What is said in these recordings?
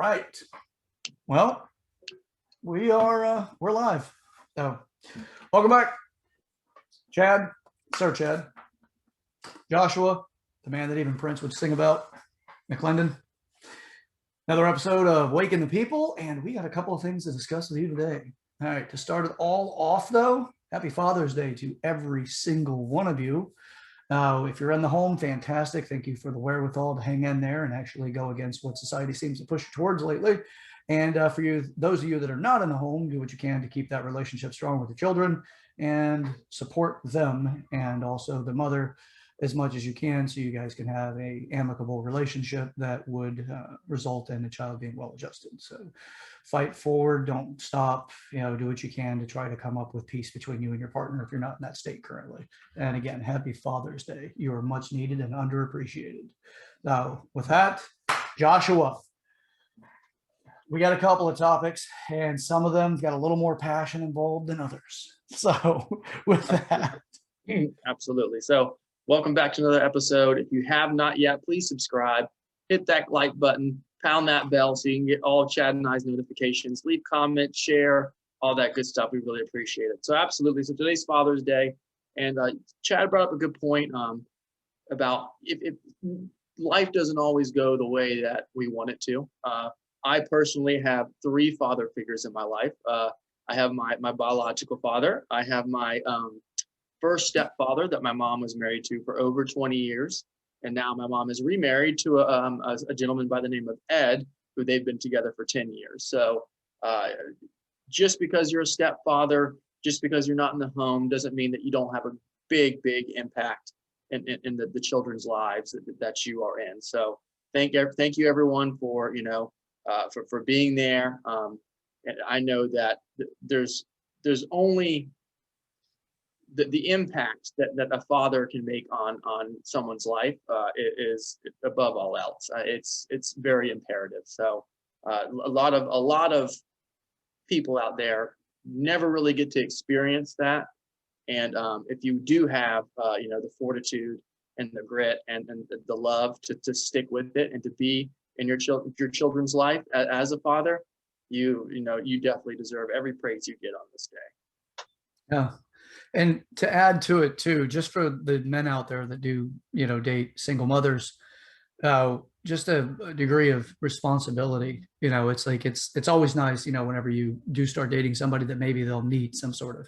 right. Well, we're live. So welcome back. Chad, Sir Chad, Joshua, the man that even Prince would sing about, McClendon. Another episode of Waking the People, and we got a couple of things to discuss with you today. All right, to start it all off, though, happy Father's Day to every single one of you. If you're in the home, fantastic. Thank you for the wherewithal to hang in there and actually go against what society seems to push you towards lately. And for you, those of you that are not in the home, do what you can to keep that relationship strong with the children and support them and also the mother as much as you can, so you guys can have a amicable relationship that would result in the child being well adjusted. So fight forward, don't stop, do what you can to try to come up with peace between you and your partner if you're not in that state currently. And again, happy Father's Day. You are much needed and underappreciated. Now, with that, Joshua, we got a couple of topics, and some of them got a little more passion involved than others. So with that. Absolutely. So welcome back to another episode. If you have not yet, please subscribe, hit that like button, pound that bell so you can get all of Chad and I's notifications, leave comments, share, all that good stuff. We really appreciate it. So absolutely. So today's Father's Day, and Chad brought up a good point about if life doesn't always go the way that we want it to. I personally have three father figures in my life. I have my biological father. I have my first stepfather that my mom was married to for over 20 years. And now my mom is remarried to a gentleman by the name of Ed, who they've been together for 10 years. So just because you're a stepfather, just because you're not in the home, doesn't mean that you don't have a big impact in the children's lives that you are in. So thank you everyone for, for being there. And I know that there's only the impact that a father can make on someone's life is above all else. It's very imperative. So a lot of people out there never really get to experience that. And if you do have the fortitude and the grit and the love to stick with it and to be in your children's life as a father, you definitely deserve every praise you get on this day. Yeah. And to add to it too, just for the men out there that do, date single mothers, just a degree of responsibility. It's like, it's always nice, whenever you do start dating somebody that maybe they'll meet some sort of,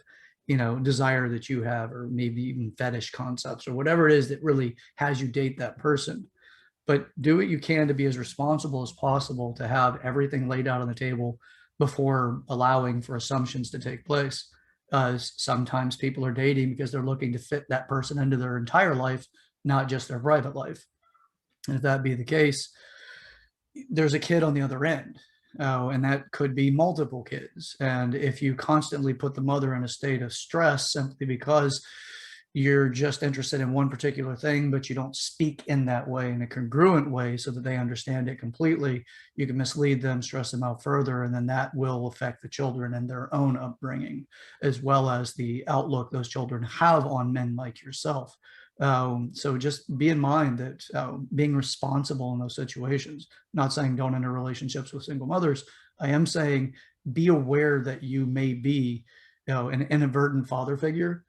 desire that you have, or maybe even fetish concepts or whatever it is that really has you date that person. But do what you can to be as responsible as possible, to have everything laid out on the table before allowing for assumptions to take place. Sometimes people are dating because they're looking to fit that person into their entire life, not just their private life. And if that be the case, there's a kid on the other end, and that could be multiple kids. And if you constantly put the mother in a state of stress simply because you're just interested in one particular thing, but you don't speak in that way, in a congruent way, so that they understand it completely, you can mislead them, stress them out further, and then that will affect the children and their own upbringing, as well as the outlook those children have on men like yourself. So just be in mind that being responsible in those situations, not saying don't enter relationships with single mothers. I am saying be aware that you may be, an inadvertent father figure,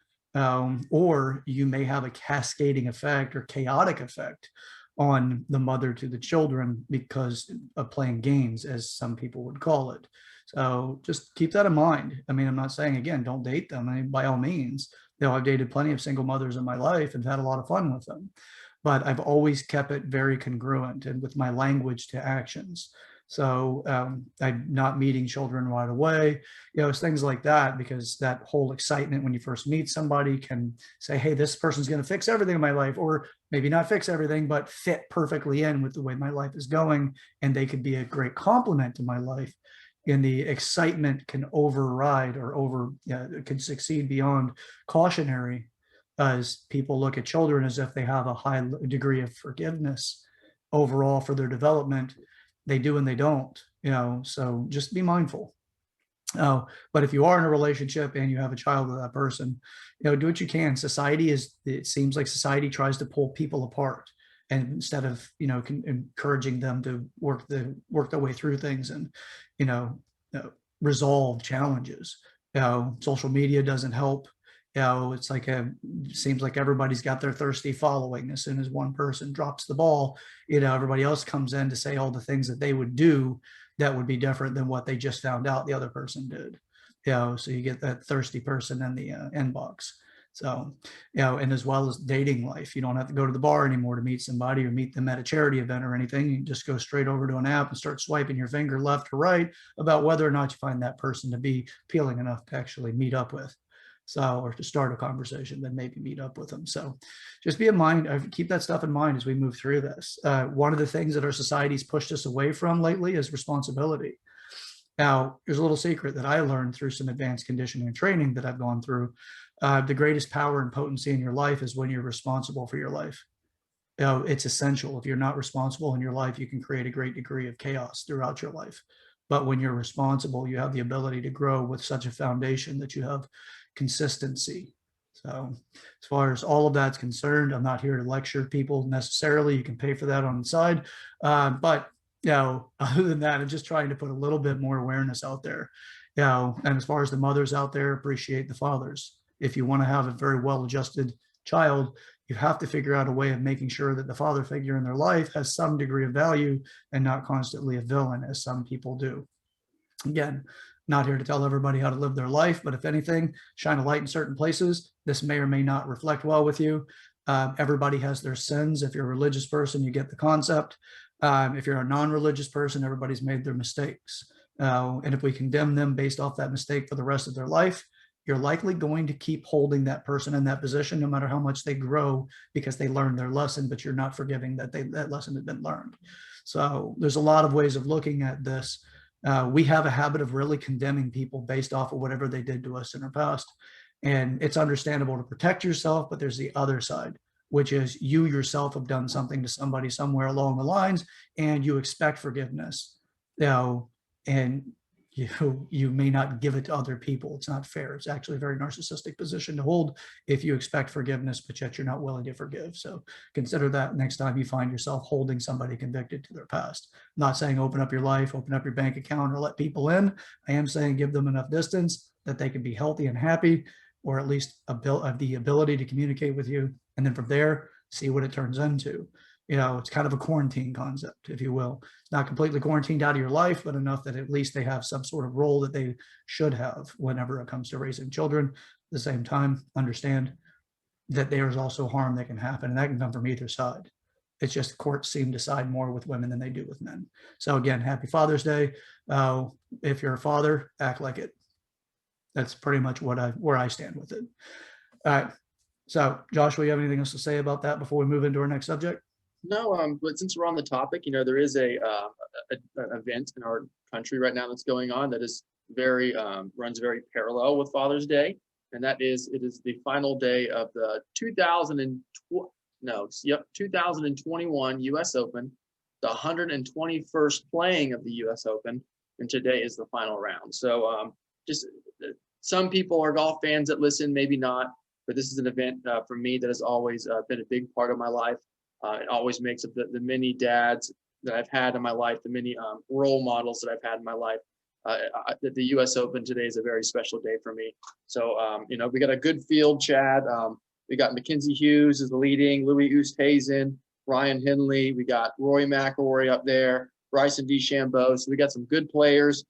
or you may have a cascading effect or chaotic effect on the mother to the children because of playing games, as some people would call it. So just keep that in mind. I mean, I'm not saying, again, don't date them. I mean, by all means, I've dated plenty of single mothers in my life and had a lot of fun with them, but I've always kept it very congruent and with my language to actions. So I'm not meeting children right away, it's things like that, because that whole excitement when you first meet somebody can say, hey, this person's going to fix everything in my life, or maybe not fix everything, but fit perfectly in with the way my life is going. And they could be a great complement to my life. And the excitement can override or can succeed beyond cautionary, as people look at children as if they have a high degree of forgiveness overall for their development. They do and they don't, so just be mindful. But if you are in a relationship and you have a child with that person, do what you can. It seems like society tries to pull people apart. and instead of, encouraging them to work their way through things and, you know, resolve challenges. Social media doesn't help. It's like seems like everybody's got their thirsty following. As soon as one person drops the ball, everybody else comes in to say all the things that they would do that would be different than what they just found out the other person did. So you get that thirsty person in the inbox. So, and as well as dating life, you don't have to go to the bar anymore to meet somebody or meet them at a charity event or anything. You just go straight over to an app and start swiping your finger left or right about whether or not you find that person to be appealing enough to actually meet up with. So, or to start a conversation, then maybe meet up with them. So just be in mind, keep that stuff in mind as we move through this. One of the things that our society's pushed us away from lately is responsibility. Now, there's a little secret that I learned through some advanced conditioning and training that I've gone through. The greatest power and potency in your life is when you're responsible for your life. It's essential. If you're not responsible in your life, you can create a great degree of chaos throughout your life. But when you're responsible, you have the ability to grow with such a foundation that you have consistency. So as far as all of that's concerned, I'm not here to lecture people necessarily. You can pay for that on the side. But other than that, I'm just trying to put a little bit more awareness out there. And as far as the mothers out there, appreciate the fathers. If you want to have a very well-adjusted child, you have to figure out a way of making sure that the father figure in their life has some degree of value and not constantly a villain, as some people do. Again, not here to tell everybody how to live their life, but if anything, shine a light in certain places. This may or may not reflect well with you. Everybody has their sins. If you're a religious person, you get the concept. If you're a non-religious person, everybody's made their mistakes. And if we condemn them based off that mistake for the rest of their life, you're likely going to keep holding that person in that position no matter how much they grow, because they learned their lesson, but you're not forgiving that that lesson had been learned. So there's a lot of ways of looking at this. We have a habit of really condemning people based off of whatever they did to us in our past. And it's understandable to protect yourself, but there's the other side, which is you yourself have done something to somebody somewhere along the lines and you expect forgiveness. And you may not give it to other people. It's not fair. It's actually a very narcissistic position to hold if you expect forgiveness, but yet you're not willing to forgive. So consider that next time you find yourself holding somebody convicted to their past. I'm not saying open up your life, open up your bank account, or let people in. I am saying give them enough distance that they can be healthy and happy, or at least the ability to communicate with you. And then from there, see what it turns into. It's kind of a quarantine concept, if you will. It's not completely quarantined out of your life, but enough that at least they have some sort of role that they should have whenever it comes to raising children. At the same time, understand that there's also harm that can happen, and that can come from either side. It's just courts seem to side more with women than they do with men. So again, happy Father's Day. If you're a father, act like it. That's pretty much where I stand with it. All right. So Joshua, you have anything else to say about that before we move into our next subject? No, but since we're on the topic, there is an event in our country right now that's going on that is runs very parallel with Father's Day, and it is the final day of the 2021 U.S. Open, the 121st playing of the U.S. Open, and today is the final round. So just some people are golf fans that listen, maybe not, but this is an event for me that has always been a big part of my life. It always makes up the many dads that I've had in my life, the many role models that I've had in my life. The U.S. Open today is a very special day for me. So, we got a good field, Chad. We got Mackenzie Hughes is leading, Louis Oosthuizen, Ryan Henley. We got Rory McIlroy up there, Bryson DeChambeau. So we got some good players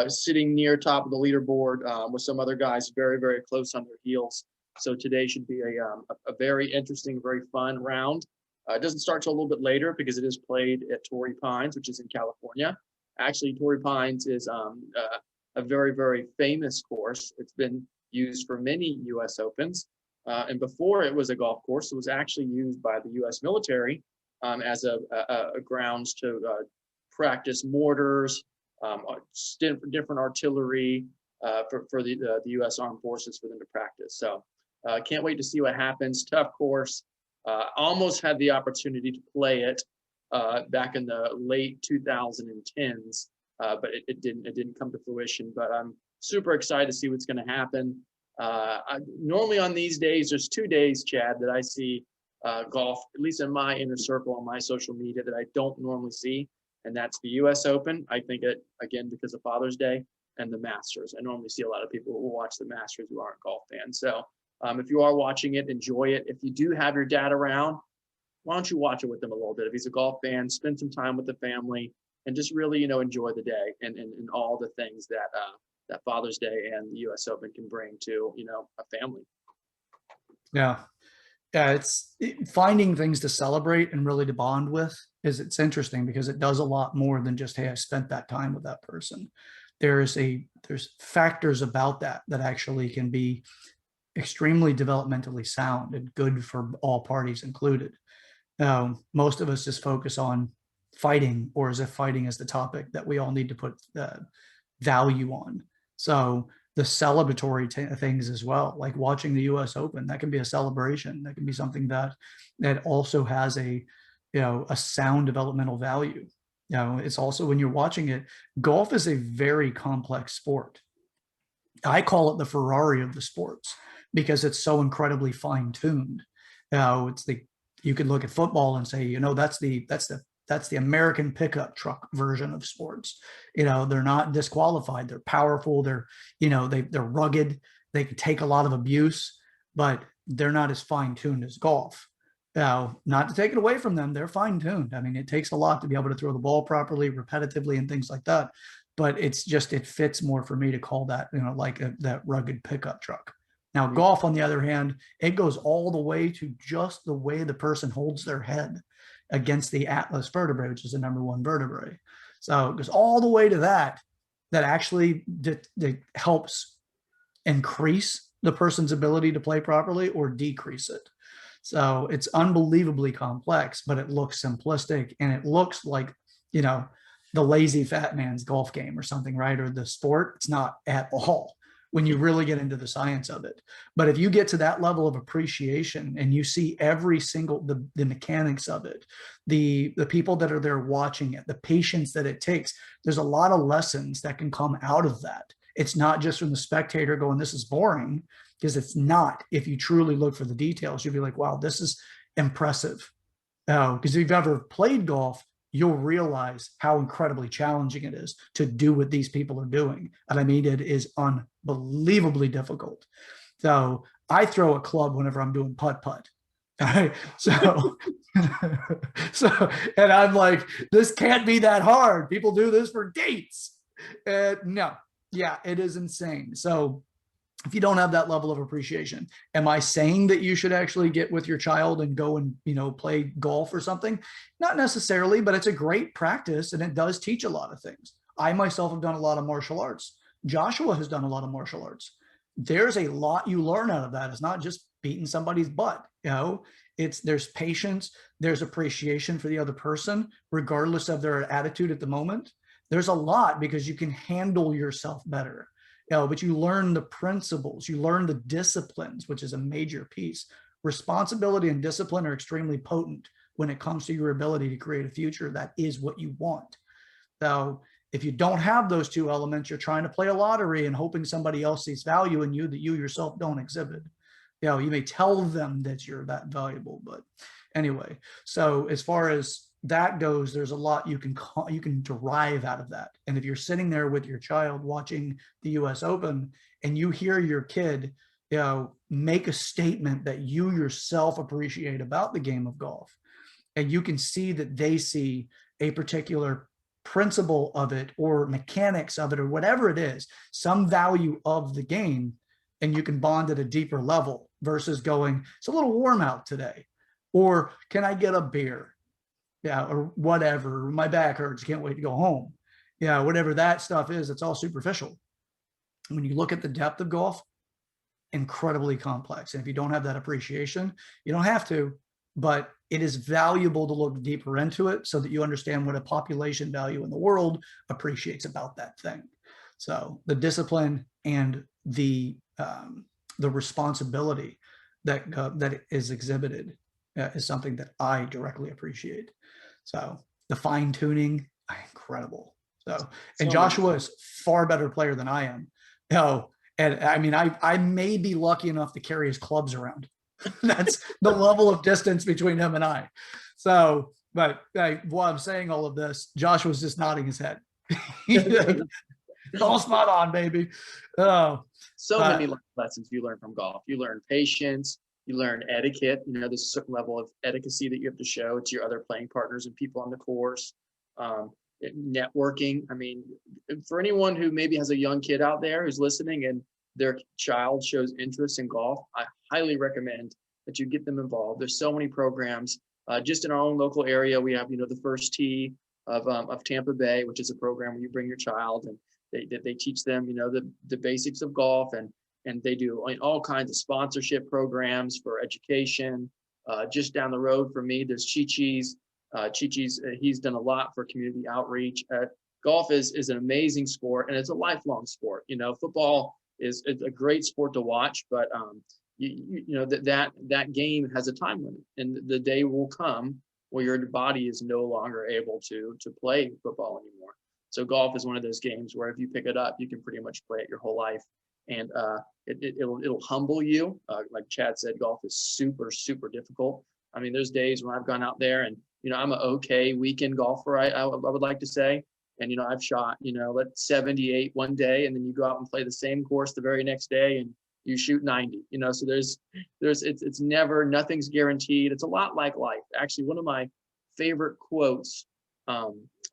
sitting near top of the leaderboard with some other guys very, very close on their heels. So today should be a very interesting, very fun round. It doesn't start till a little bit later because it is played at Torrey Pines, which is in California. Actually, Torrey Pines is a very, very famous course. It's been used for many U.S. Opens. And before it was a golf course, it was actually used by the U.S. military as a grounds to practice mortars, different artillery for the U.S. Armed Forces for them to practice. So can't wait to see what happens. Tough course. Almost had the opportunity to play it back in the late 2010s, but it didn't come to fruition. But I'm super excited to see what's going to happen. Normally on these days, there's 2 days, Chad, that I see golf, at least in my inner circle on my social media, that I don't normally see. And that's the US Open. I think it, again, because of Father's Day, and the Masters. I normally see a lot of people who watch the Masters who aren't golf fans. So if you are watching it, enjoy it. If you do have your dad around, why don't you watch it with him a little bit? If he's a golf fan, spend some time with the family and just really, enjoy the day and all the things that that Father's Day and the US Open can bring to, a family. Yeah. Yeah, it's finding things to celebrate and really to bond with it's interesting because it does a lot more than just, hey, I spent that time with that person. There's factors about that actually can be extremely developmentally sound and good for all parties included. Most of us just focus on fighting, or as if fighting is the topic that we all need to put value on. So the celebratory things as well, like watching the US Open, that can be a celebration. That can be something that also has a sound developmental value. It's also, when you're watching it, golf is a very complex sport. I call it the Ferrari of the sports because it's so incredibly fine-tuned. You could look at football and say, that's the American pickup truck version of sports. They're not disqualified. They're powerful. They're rugged. They can take a lot of abuse, but they're not as fine-tuned as golf. Not to take it away from them, they're fine-tuned. I mean, it takes a lot to be able to throw the ball properly, repetitively, and things like that. But it fits more for me to call that, that rugged pickup truck. Now, golf, on the other hand, it goes all the way to just the way the person holds their head against the atlas vertebrae, which is the number one vertebrae. So it goes all the way to that actually that helps increase the person's ability to play properly or decrease it. So it's unbelievably complex, but it looks simplistic and it looks like, the lazy fat man's golf game or something, right? Or the sport. It's not at all when you really get into the science of it. But if you get to that level of appreciation and you see every single, the mechanics of it, the people that are there watching it, the patience that it takes, there's a lot of lessons that can come out of that. It's not just from the spectator going, this is boring, because it's not. If you truly look for the details, you'll be like, wow, this is impressive. Because if you've ever played golf, you'll realize how incredibly challenging it is to do what these people are doing. And I mean, it is unbelievably difficult. So I throw a club whenever I'm doing putt-putt. All right. So, and I'm like, this can't be that hard. People do this for dates. No, yeah, it is insane. So if you don't have that level of appreciation, am I saying that you should actually get with your child and go and, play golf or something? Not necessarily, but it's a great practice and it does teach a lot of things. I myself have done a lot of martial arts. Joshua has done a lot of martial arts. There's a lot you learn out of that. It's not just beating somebody's butt. There's patience, there's appreciation for the other person, regardless of their attitude at the moment. There's a lot because you can handle yourself better. But you learn the principles, you learn the disciplines, which is a major piece. Responsibility and discipline are extremely potent when it comes to your ability to create a future that is what you want. So if you don't have those two elements, you're trying to play a lottery and hoping somebody else sees value in you that you yourself don't exhibit. You may tell them that you're that valuable, but anyway. So as far as that goes, there's a lot you can derive out of that. And if you're sitting there with your child watching the US Open and you hear your kid, make a statement that you yourself appreciate about the game of golf, and you can see that they see a particular principle of it or mechanics of it or whatever it is, some value of the game, and you can bond at a deeper level versus going, it's a little warm out today, or can I get a beer? Or whatever, my back hurts, can't wait to go home. Whatever that stuff is, it's all superficial. When you look at the depth of golf, incredibly complex. And if you don't have that appreciation, you don't have to, but it is valuable to look deeper into it so that you understand what a population value in the world appreciates about that thing. So the discipline and the responsibility that is exhibited is something that I directly appreciate. So the fine tuning, incredible. So, and Joshua is far better player than I am. And I mean, I may be lucky enough to carry his clubs around. That's the level of distance between him and I. So, but while I'm saying all of this, Josh was just nodding his head. All spot on, baby. Oh, So many lessons you learn from golf. You learn patience, you learn etiquette. There's a certain level of etiquette that you have to show to your other playing partners and people on the course. Networking. I mean, for anyone who maybe has a young kid out there who's listening and their child shows interest in golf, I highly recommend that you get them involved. There's so many programs. Just in our own local area, we have, the First Tee of Tampa Bay, which is a program where you bring your child and they teach them, the basics of golf, and they do all kinds of sponsorship programs for education. Just down the road from me, there's Chi-Chi's. Chi-Chi's, he's done a lot for community outreach. Golf is an amazing sport, and it's a lifelong sport. Football is a great sport to watch, but that game has a time limit, and the day will come where your body is no longer able to play football anymore. So golf is one of those games where if you pick it up, you can pretty much play it your whole life, and it'll humble you. Like Chad said, golf is super, super difficult. I mean, there's days when I've gone out there and I'm an okay weekend golfer, I would like to say, and I've shot 78 one day, and then you go out and play the same course the very next day and you shoot 90. So it's never, nothing's guaranteed. It's a lot like life. Actually, one of my favorite quotes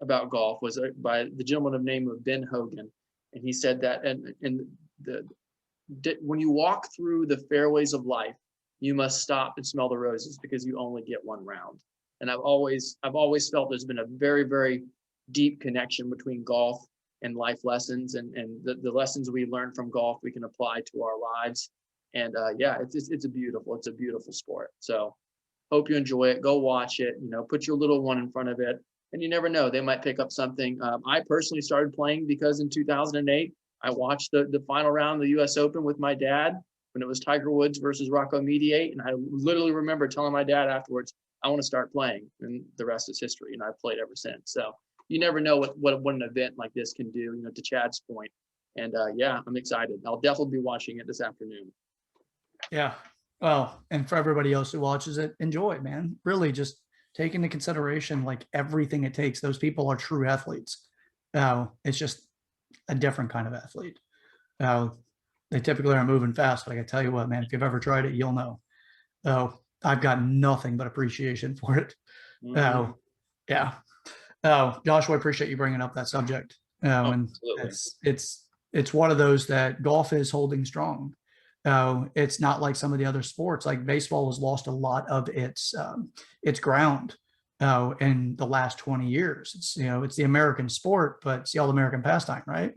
about golf was by the gentleman named Ben Hogan, and he said that when you walk through the fairways of life, you must stop and smell the roses because you only get one round. And I've always felt there's been a very, very deep connection between golf and life lessons, and the lessons we learn from golf we can apply to our lives. And it's a beautiful sport. So hope you enjoy it. Go watch it. Put your little one in front of it, and you never know, they might pick up something. I personally started playing because in 2008 I watched the final round of the U.S. Open with my dad when it was Tiger Woods versus Rocco Mediate, and I literally remember telling my dad afterwards, I want to start playing, and the rest is history. I've played ever since. So you never know what an event like this can do, to Chad's point. And I'm excited. I'll definitely be watching it this afternoon. Yeah. Well, and for everybody else who watches it, enjoy, man. Really just take into consideration like everything it takes. Those people are true athletes. It's just a different kind of athlete. They typically are moving fast, but I can tell you what, man, if you've ever tried it, you'll know. I've got nothing but appreciation for it. Mm-hmm. Yeah. Joshua, I appreciate you bringing up that subject. And it's one of those that golf is holding strong. It's not like some of the other sports. Like baseball has lost a lot of its ground in the last 20 years. It's the American sport, but it's the all-American pastime, right?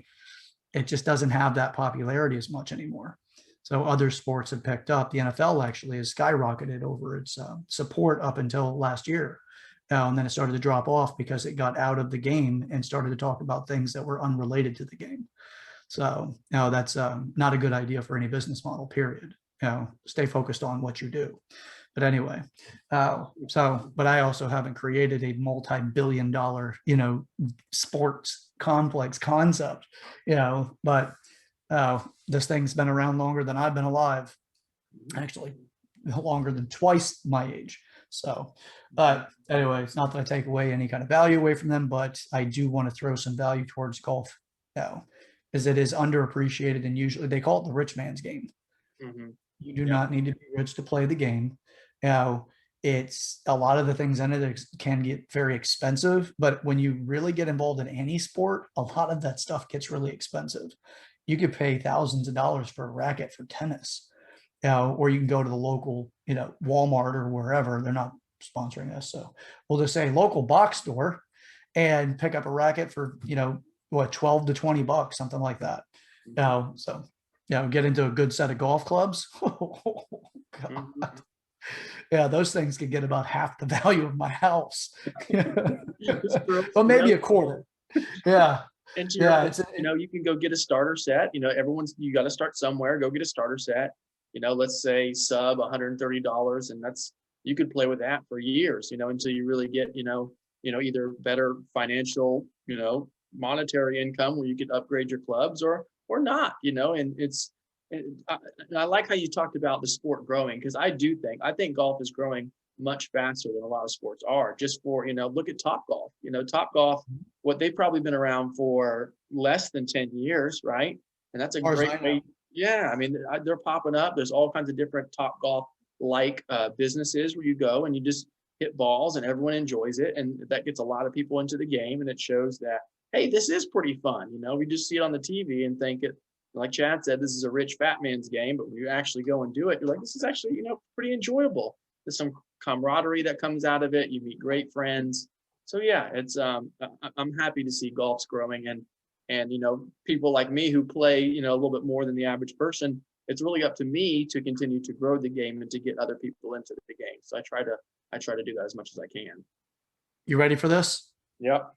It just doesn't have that popularity as much anymore. So other sports have picked up. The NFL actually has skyrocketed over its support up until last year. And then it started to drop off because it got out of the game and started to talk about things that were unrelated to the game. So that's not a good idea for any business model, period. Stay focused on what you do. But anyway, but I also haven't created a multi-billion-dollar, sports complex concept, but this thing's been around longer than I've been alive, actually longer than twice my age. So, but anyway, it's not that I take away any kind of value away from them, but I do want to throw some value towards golf now, as it is underappreciated, and usually they call it the rich man's game. Mm-hmm. You do not need to be rich to play the game. It's a lot of the things in it can get very expensive, but when you really get involved in any sport, a lot of that stuff gets really expensive. You could pay thousands of dollars for a racket for tennis, or you can go to the local, Walmart or wherever. They're not sponsoring us, so we'll just say local box store, and pick up a racket for, $12 to $20, something like that. So get into a good set of golf clubs. Oh, God. Yeah, those things could get about half the value of my house. Well, maybe a quarter. Yeah. And you can go get a starter set. You got to start somewhere. Go get a starter set. Let's say sub $130, and you could play with that for years. Until you really get either better financial monetary income where you could upgrade your clubs or not. And And I like how you talked about the sport growing, because I think golf is growing much faster than a lot of sports are. Just for, look at Top Golf. Top Golf, what they've probably been around for less than 10 years, right? And that's a As far as great I know. way. Yeah, I mean, they're popping up. There's all kinds of different Top Golf like businesses where you go and you just hit balls and everyone enjoys it, and that gets a lot of people into the game, and it shows that, hey, this is pretty fun. We just see it on the TV and think it, like Chad said, this is a rich fat man's game, but when you actually go and do it, you're like, this is actually, pretty enjoyable. There's some camaraderie that comes out of it. You meet great friends. So yeah, it's I'm happy to see golf's growing, and people like me who play a little bit more than the average person. It's really up to me to continue to grow the game and to get other people into the game. So I try to do that as much as I can. You ready for this? Yep.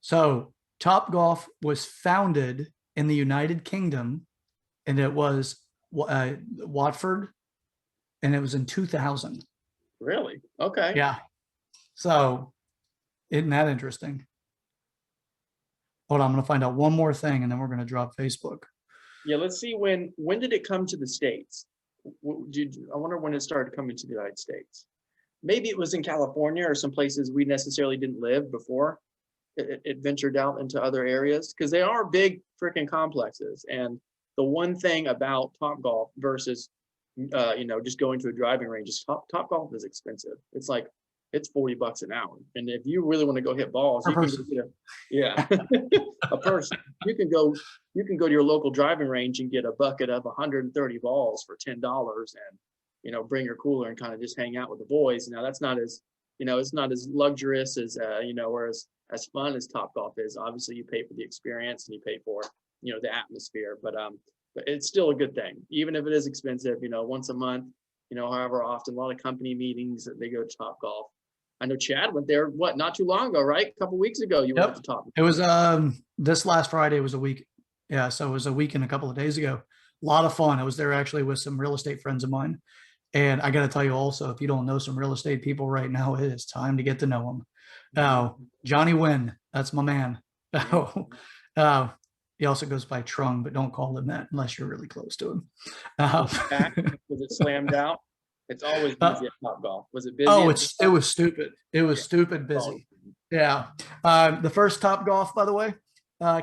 So Top Golf was founded in the United Kingdom, and it was Watford, and it was in 2000. Really? Okay. Yeah. So isn't that interesting? Hold on, I'm going to find out one more thing, and then we're going to drop Facebook. Yeah, let's see, when did it come to the States? I wonder when it started coming to the United States. Maybe it was in California or some places we necessarily didn't live before it ventured out into other areas, because they are big freaking complexes. And the one thing about Top Golf versus just going to a driving range is Top Golf is expensive. It's $40 an hour, and if you really want to go hit balls, you can go get a person. You can go to your local driving range and get a bucket of 130 balls for $10, and bring your cooler and kind of just hang out with the boys. Now that's not as it's not as luxurious as or as fun as Top Golf is. Obviously, you pay for the experience and you pay for the atmosphere, but it's still a good thing, even if it is expensive. Once a month, however often, a lot of company meetings that they go to Top Golf. I know Chad went there, not too long ago, right? A couple of weeks ago, you went to Top Golf. It was this last Friday was a week. Yeah, so it was a week and a couple of days ago. A lot of fun. I was there actually with some real estate friends of mine. And I got to tell you also, if you don't know some real estate people right now, it is time to get to know them. Now, Johnny Wynn, that's my man. He also goes by Trung, but don't call him that unless you're really close to him. Was it slammed out? It's always busy at Top Golf. Was it busy? Oh, it was stupid. It was stupid busy. Yeah. The first Top Golf, by the way,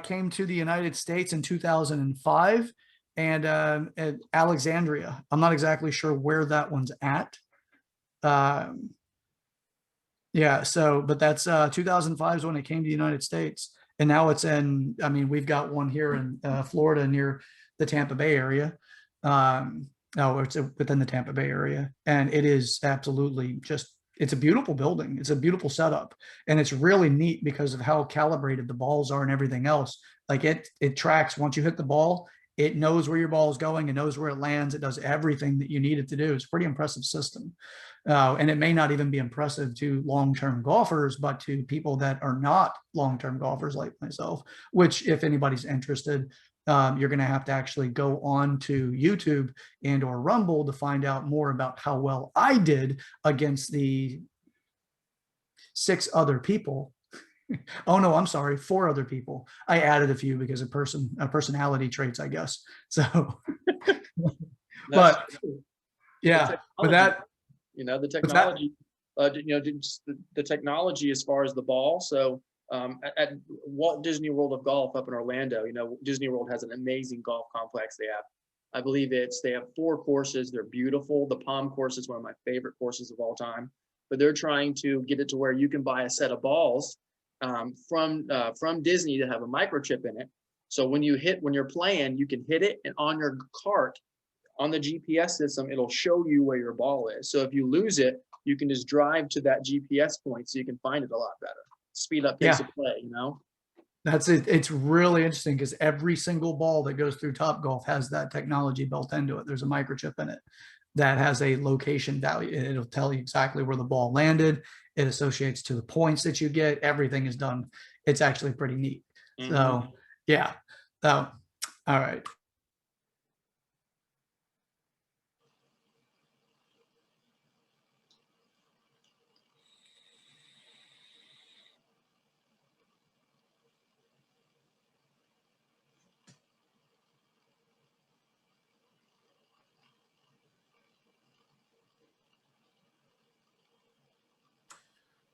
came to the United States in 2005, and at Alexandria. I'm not exactly sure where that one's at. Yeah. So, but that's 2005 is when it came to the United States, and now it's in. I mean, we've got one here in Florida near the Tampa Bay area. No, it's within the Tampa Bay area, and it is absolutely it's a beautiful building. It's a beautiful setup, and it's really neat because of how calibrated the balls are and everything else. Like it tracks once you hit the ball, it knows where your ball is going, it knows where it lands, it does everything that you need it to do. It's a pretty impressive system. And it may not even be impressive to long-term golfers, but to people that are not long-term golfers like myself, which if anybody's interested, you're going to have to actually go on to YouTube and or Rumble to find out more about how well I did against the 6 other people. Oh no, I'm sorry, 4 other people. I added a few because of personality traits, I guess. So, but yeah, but that, the technology, just the technology as far as the ball. So at Walt Disney World of Golf up in Orlando, Disney World has an amazing golf complex. I believe they have 4 courses. They're beautiful. The Palm course is one of my favorite courses of all time, but they're trying to get it to where you can buy a set of balls from Disney to have a microchip in it. So when you're playing, you can hit it, and on your cart, on the GPS system, it'll show you where your ball is. So if you lose it, you can just drive to that GPS point so you can find it a lot better. Speed up pace of play, That's it. It's really interesting because every single ball that goes through Top Golf has that technology built into it. There's a microchip in it that has a location value. It'll tell you exactly where the ball landed. It associates to the points that you get. Everything is done. It's actually pretty neat. Mm-hmm. So yeah. So, all right.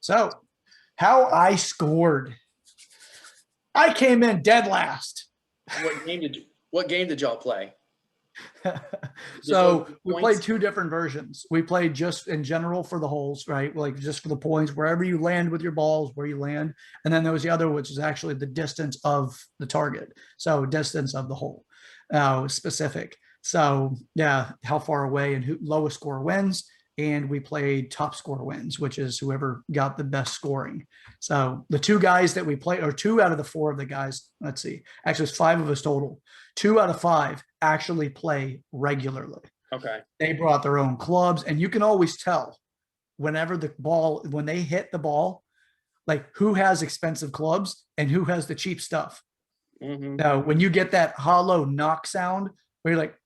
So, how I scored. I came in dead last. What game did y'all play? So we played two different versions. We played just in general for the holes, right? Like just for the points, wherever you land with your balls, where you land. And then there was the other, which is actually the distance of the target. So distance of the hole, specific. So yeah, how far away and who lowest score wins. And we played top score wins, which is whoever got the best scoring. So the two guys that we played, or two out of the four of the guys, let's see, actually it's five of us total. 2 out of 5 actually play regularly. Okay. They brought their own clubs, and you can always tell whenever when they hit the ball, like who has expensive clubs and who has the cheap stuff. Mm-hmm. Now, when you get that hollow knock sound, where you're like,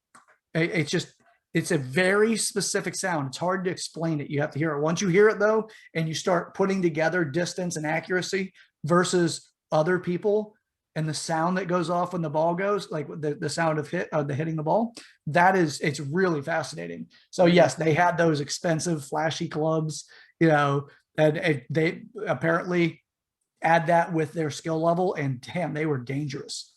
it's a very specific sound. It's hard to explain it. You have to hear it. Once you hear it though, and you start putting together distance and accuracy versus other people, and the sound that goes off when the ball goes, like the sound of the hitting the ball, it's really fascinating. So yes, they had those expensive, flashy clubs, and they apparently add that with their skill level, and damn, they were dangerous.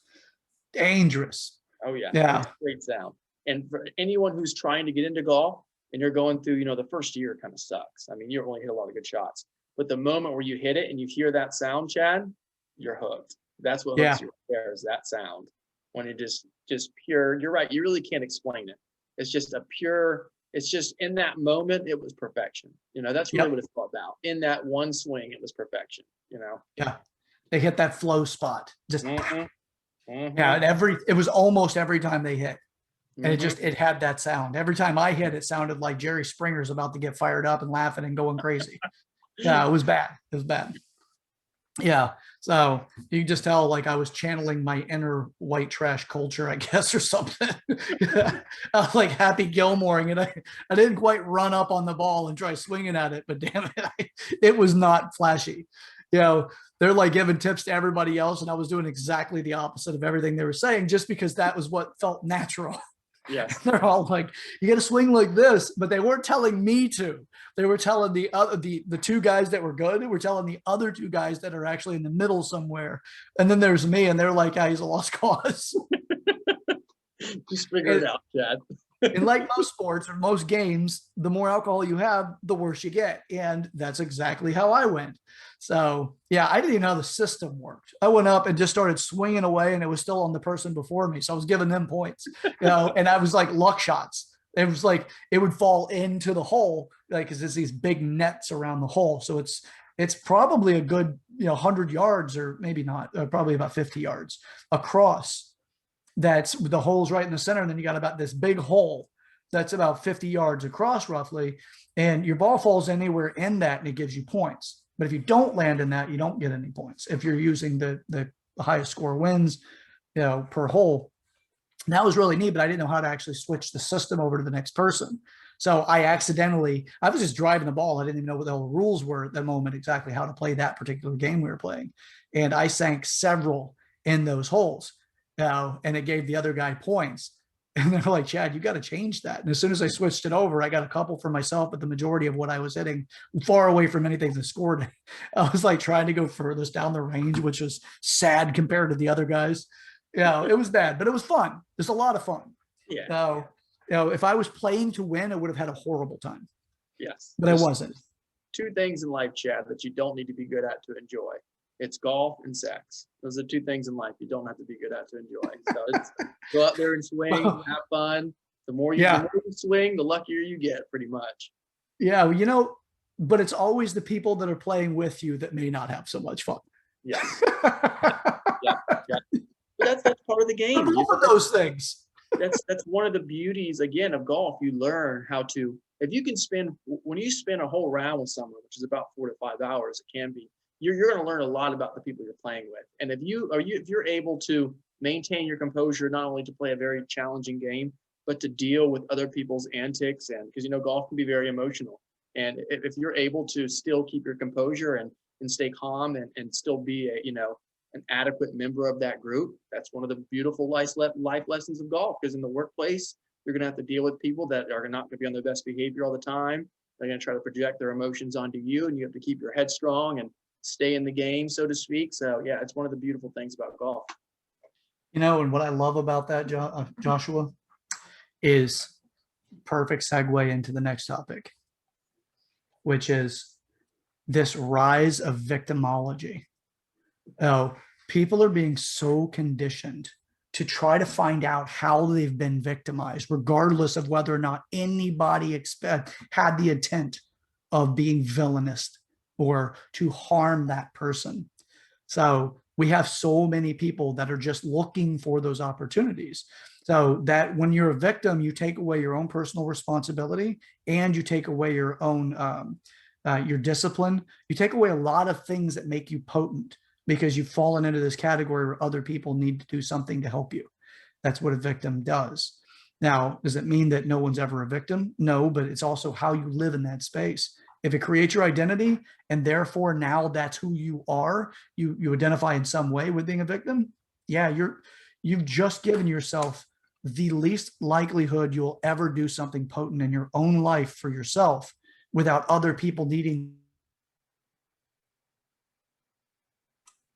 Oh yeah. Yeah. Great sound. And for anyone who's trying to get into golf and you're going through, the first year kind of sucks. I mean, you don't really hit a lot of good shots, but the moment where you hit it and you hear that sound, Chad, you're hooked. That's what hooks you there, is that sound. When it just pure, you're right. You really can't explain it. It's just it's just in that moment, it was perfection. That's really what it's all about. In that one swing, it was perfection, Yeah. They hit that flow spot. Just, mm-hmm. Yeah. And it was almost every time they hit. And it had that sound. Every time I hit, it sounded like Jerry Springer's about to get fired up and laughing and going crazy. Yeah, it was bad. It was bad. Yeah. So you can just tell, like, I was channeling my inner white trash culture, I guess, or something. I was like Happy Gilmoreing, and I didn't quite run up on the ball and try swinging at it, but damn it, it was not flashy. They're like giving tips to everybody else, and I was doing exactly the opposite of everything they were saying, just because that was what felt natural. Yes. They're all like, you got to swing like this, but they weren't telling me to. They were telling the two guys that were good. They were telling the other two guys that are actually in the middle somewhere. And then there's me, and they're like, he's a lost cause. Just figure it out, Chad. And like most sports or most games, the more alcohol you have, the worse you get. And that's exactly how I went. So yeah, I didn't even know how the system worked. I went up and just started swinging away, and it was still on the person before me. So I was giving them points, and I was like luck shots. It was like it would fall into the hole, like, because there's these big nets around the hole. So it's probably a good 100 yards, or maybe not, probably about 50 yards across. That's the hole's right in the center. And then you got about this big hole that's about 50 yards across roughly. And your ball falls anywhere in that, and it gives you points. But if you don't land in that, you don't get any points. If you're using the highest score wins, per hole. And that was really neat, but I didn't know how to actually switch the system over to the next person. So I was just driving the ball. I didn't even know what the rules were at the moment, exactly how to play that particular game we were playing. And I sank several in those holes. And it gave the other guy points. And they're like, Chad, you got to change that. And as soon as I switched it over, I got a couple for myself, but the majority of what I was hitting far away from anything that scored. I was like trying to go furthest down the range, which was sad compared to the other guys. It was bad, but it was fun. There's a lot of fun. Yeah. So, if I was playing to win, I would have had a horrible time. Yes. But I wasn't. Two things in life, Chad, that you don't need to be good at to enjoy. It's golf and sex. Those are two things in life you don't have to be good at to enjoy. So go out there and swing, have fun. The more you swing, the luckier you get, pretty much. Yeah, but it's always the people that are playing with you that may not have so much fun. Yes. yeah. But that's part of the game. Both of those things. That's one of the beauties, again, of golf. You learn how to, when you spend a whole round with someone, which is about 4 to 5 hours, it can be, you're going to learn a lot about the people you're playing with. And if you're able to maintain your composure, not only to play a very challenging game, but to deal with other people's antics, and because golf can be very emotional. And if you're able to still keep your composure and stay calm and still be an adequate member of that group, that's one of the beautiful life lessons of golf. Because in the workplace, you're going to have to deal with people that are not going to be on their best behavior all the time. They're going to try to project their emotions onto you, and you have to keep your head strong and stay in the game, so to speak. So yeah, it's one of the beautiful things about golf. And what I love about that, Joshua, is perfect segue into the next topic, which is this rise of victimology. Oh, people are being so conditioned to try to find out how they've been victimized, regardless of whether or not anybody had the intent of being villainous or to harm that person. So we have so many people that are just looking for those opportunities. So that when you're a victim, you take away your own personal responsibility and you take away your own your discipline. You take away a lot of things that make you potent because you've fallen into this category where other people need to do something to help you. That's what a victim does. Now, does it mean that no one's ever a victim? No, but it's also how you live in that space. If it creates your identity and therefore now that's who you are, you identify in some way with being a victim, yeah, you've just given yourself the least likelihood you'll ever do something potent in your own life for yourself without other people needing.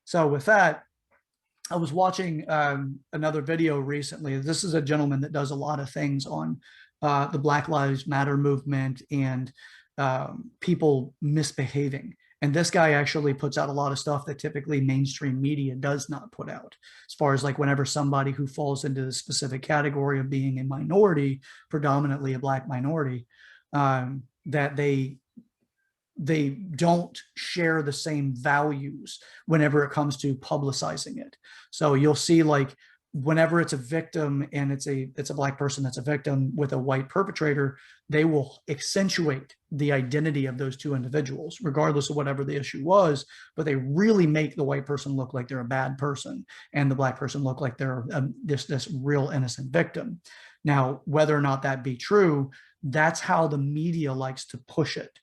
So with that, I was watching another video recently. This is a gentleman that does a lot of things on the Black Lives Matter movement and people misbehaving. And this guy actually puts out a lot of stuff that typically mainstream media does not put out. As far as like whenever somebody who falls into the specific category of being a minority, predominantly a Black minority, that they don't share the same values whenever it comes to publicizing it. So you'll see like whenever it's a victim and it's a Black person that's a victim with a white perpetrator, they will accentuate the identity of those two individuals, regardless of whatever the issue was, but they really make the white person look like they're a bad person and the Black person look like they're this real innocent victim. Now, whether or not that be true, that's how the media likes to push it.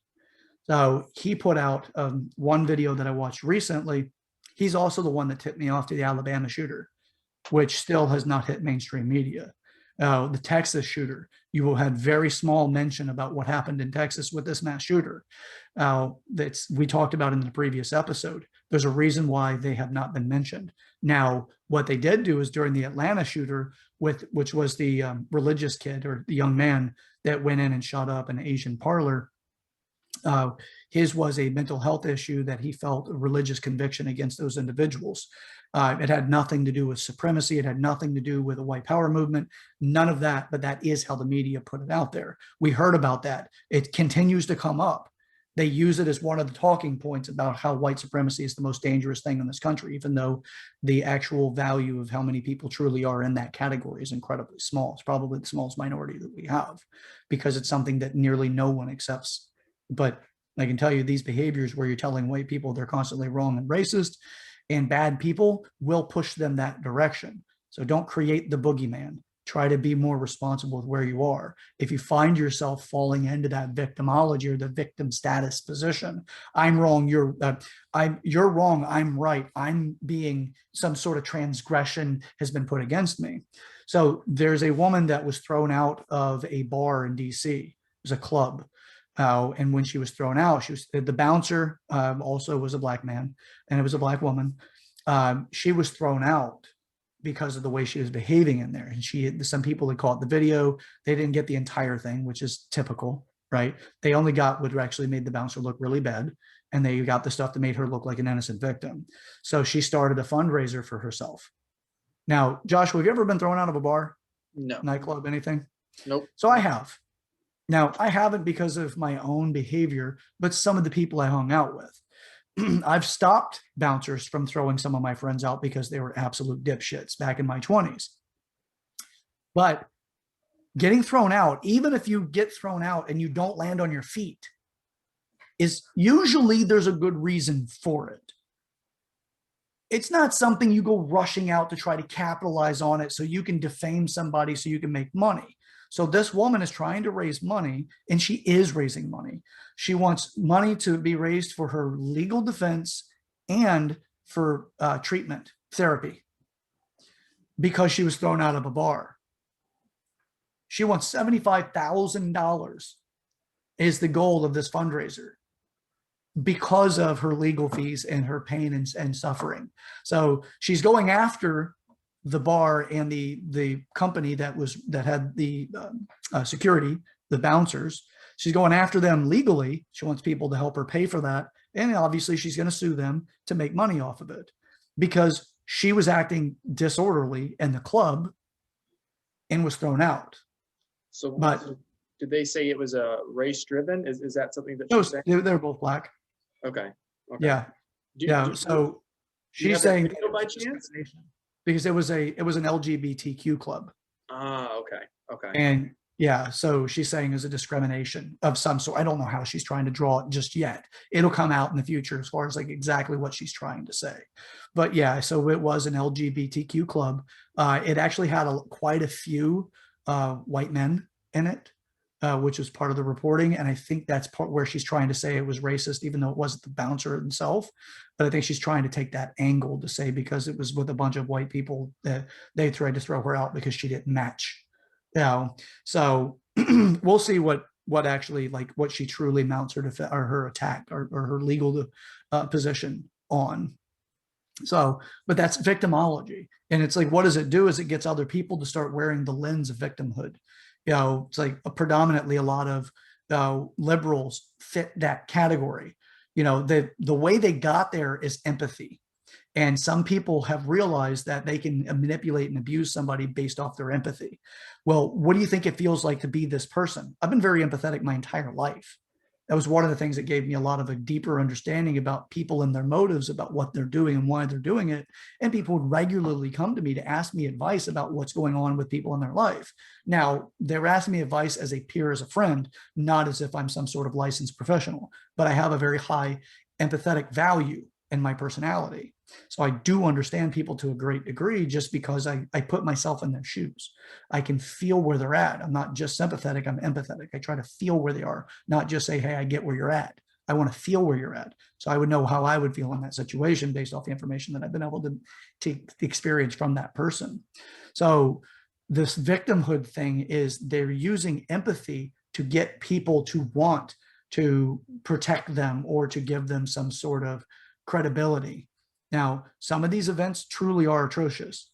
So he put out one video that I watched recently. He's also the one that tipped me off to the Alabama shooter, which still has not hit mainstream media. The Texas shooter, you will have very small mention about what happened in Texas with this mass shooter. We talked about in the previous episode. There's a reason why they have not been mentioned. Now, what they did do is during the Atlanta shooter, which was the religious kid or the young man that went in and shot up an Asian parlor. His was a mental health issue that he felt a religious conviction against those individuals. It had nothing to do with supremacy. It had nothing to do with the white power movement, none of that, but that is how the media put it out there. We heard about that. It continues to come up. They use it as one of the talking points about how white supremacy is the most dangerous thing in this country, even though the actual value of how many people truly are in that category is incredibly small. It's probably the smallest minority that we have because it's something that nearly no one accepts. But I can tell you these behaviors where you're telling white people they're constantly wrong and racist and bad people will push them that direction. So don't create the boogeyman. Try to be more responsible with where you are. If you find yourself falling into that victimology or the victim status position, I'm wrong, you're wrong, I'm right, I'm being some sort of transgression has been put against me. So there's a woman that was thrown out of a bar in DC. It was a club. And when she was thrown out, the bouncer also was a Black man, and it was a Black woman. She was thrown out because of the way she was behaving in there. And some people had caught the video. They didn't get the entire thing, which is typical, right? They only got what actually made the bouncer look really bad, and they got the stuff that made her look like an innocent victim. So she started a fundraiser for herself. Now, Joshua, have you ever been thrown out of a bar? No. Nightclub, anything? Nope. So I have. Now, I haven't because of my own behavior, but some of the people I hung out with. I've stopped bouncers from throwing some of my friends out because they were absolute dipshits back in my 20s. But getting thrown out, even if you get thrown out and you don't land on your feet, is usually there's a good reason for it. It's not something you go rushing out to try to capitalize on it so you can defame somebody so you can make money. So this woman is trying to raise money, and she is raising money. She wants money to be raised for her legal defense and for treatment, therapy, because she was thrown out of a bar. She wants $75,000. is the goal of this fundraiser because of her legal fees and her pain and suffering. So she's going after the bar and the company that had the security, the bouncers. She's going after them legally. She wants people to help her pay for that. And obviously she's going to sue them to make money off of it because she was acting disorderly in the club and was thrown out. So, But did they say it was a race driven? Is that something that no, she's saying? they're both black. Okay. Okay. Yeah. Do So you she's have that saying video by chance? because it was an LGBTQ club. Ah, okay. Okay. And yeah, so she's saying is a discrimination of some sort. I don't know how she's trying to draw it just yet. It'll come out in the future as far as like exactly what she's trying to say. But yeah, so it was an LGBTQ club. It actually had quite a few white men in it, which was part of the reporting. And I think that's part where she's trying to say it was racist, even though it wasn't the bouncer himself. But I think she's trying to take that angle to say because it was with a bunch of white people that they tried to throw her out because she didn't match. So we'll see what actually like what she truly mounts her or her attack or her legal position on. So, but that's victimology. And it's like, what does it do is it gets other people to start wearing the lens of victimhood. It's like predominantly a lot of liberals fit that category. The way they got there is empathy. And some people have realized that they can manipulate and abuse somebody based off their empathy. Well, what do you think it feels like to be this person? I've been very empathetic my entire life. That was one of the things that gave me a lot of a deeper understanding about people and their motives, about what they're doing and why they're doing it. And people would regularly come to me to ask me advice about what's going on with people in their life. Now, they were asking me advice as a peer, as a friend, not as if I'm some sort of licensed professional, but I have a very high empathetic value in my personality. So I do understand people to a great degree just because I put myself in their shoes. I can feel where they're at. I'm not just sympathetic, I'm empathetic. I try to feel where they are, not just say, hey, I get where you're at. I want to feel where you're at. So I would know how I would feel in that situation based off the information that I've been able to experience from that person. So this victimhood thing is they're using empathy to get people to want to protect them or to give them some sort of credibility. Now, some of these events truly are atrocious.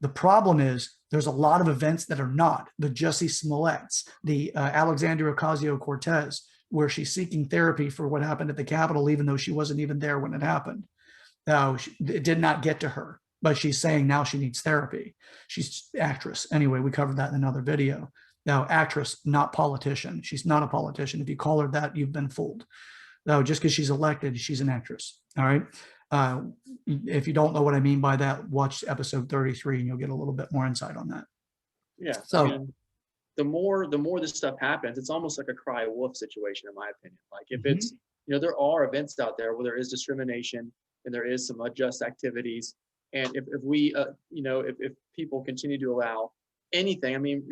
The problem is there's a lot of events that are not. The Jussie Smollett's, the Alexandria Ocasio-Cortez, where she's seeking therapy for what happened at the Capitol, even though she wasn't even there when it happened. Now, it did not get to her, but she's saying now she needs therapy. She's actress. Anyway, we covered that in another video. Now, actress, not politician. She's not a politician. If you call her that, you've been fooled. No, just because she's elected, she's an actress. All right. If you don't know what I mean by that, watch episode 33 and you'll get a little bit more insight on that. Yeah. So I mean, the more this stuff happens, it's almost like a cry wolf situation, in my opinion. Like if it's, there are events out there where there is discrimination and there is some unjust activities. And if we, if people continue to allow anything, I mean,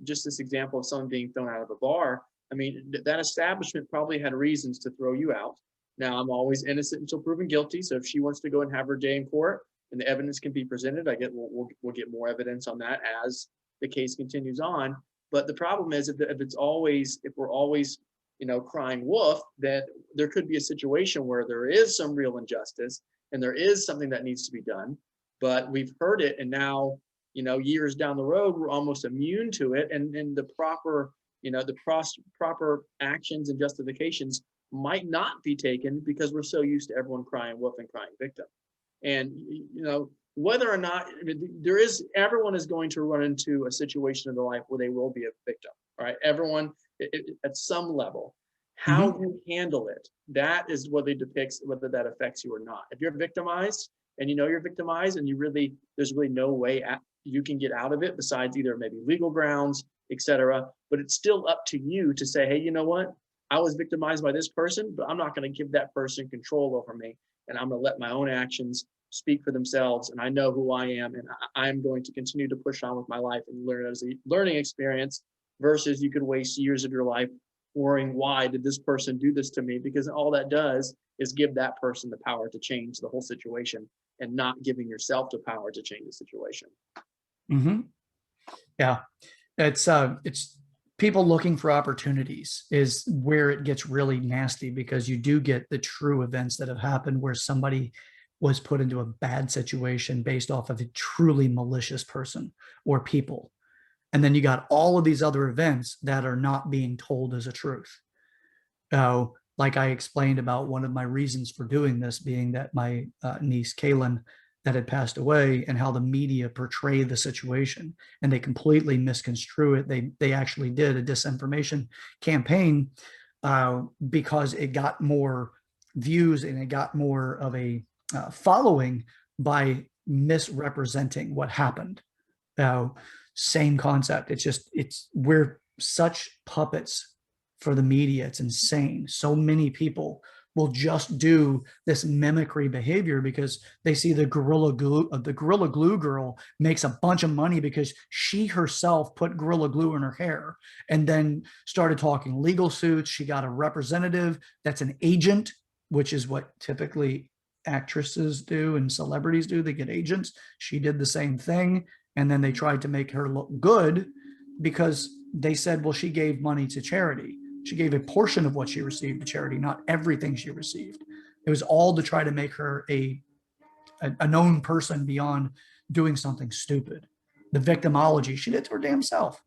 just this example of someone being thrown out of a bar, I mean, that establishment probably had reasons to throw you out. Now, I'm always innocent until proven guilty. So if she wants to go and have her day in court and the evidence can be presented, we'll get more evidence on that as the case continues on. But the problem is if we're always, crying wolf, that there could be a situation where there is some real injustice and there is something that needs to be done, but we've heard it. And now, years down the road, we're almost immune to it. And the proper, proper actions and justifications might not be taken because we're so used to everyone crying wolf and crying victim. And, whether or not everyone is going to run into a situation in their life where they will be a victim, right? Everyone at some level, how you handle it, that is what it depicts, whether that affects you or not. If you're victimized and you're victimized and there's really no way you can get out of it besides either maybe legal grounds, etc. But it's still up to you to say, hey, you know what? I was victimized by this person, but I'm not going to give that person control over me. And I'm going to let my own actions speak for themselves. And I know who I am. And I'm going to continue to push on with my life and learn as a learning experience versus you could waste years of your life worrying, why did this person do this to me? Because all that does is give that person the power to change the whole situation and not giving yourself the power to change the situation. Yeah, it's people looking for opportunities is where it gets really nasty, because you do get the true events that have happened where somebody was put into a bad situation based off of a truly malicious person or people. And then you got all of these other events that are not being told as a truth. Like I explained about one of my reasons for doing this being that my niece Kaylin that had passed away, and how the media portray the situation and they completely misconstrue it. They actually did a disinformation campaign because it got more views and it got more of a following by misrepresenting what happened. Uh, Same concept. We're such puppets for the media. It's insane. So many people will just do this mimicry behavior because they see the gorilla glue girl makes a bunch of money because she herself put gorilla glue in her hair, and then started talking legal suits. She got a representative that's an agent, which is what typically actresses do and celebrities do. They get agents. She did the same thing. And then they tried to make her look good because they said, well, she gave money to charity. She gave a portion of what she received to charity, not everything she received. It was all to try to make her a known person beyond doing something stupid. The victimology she did to her damn self.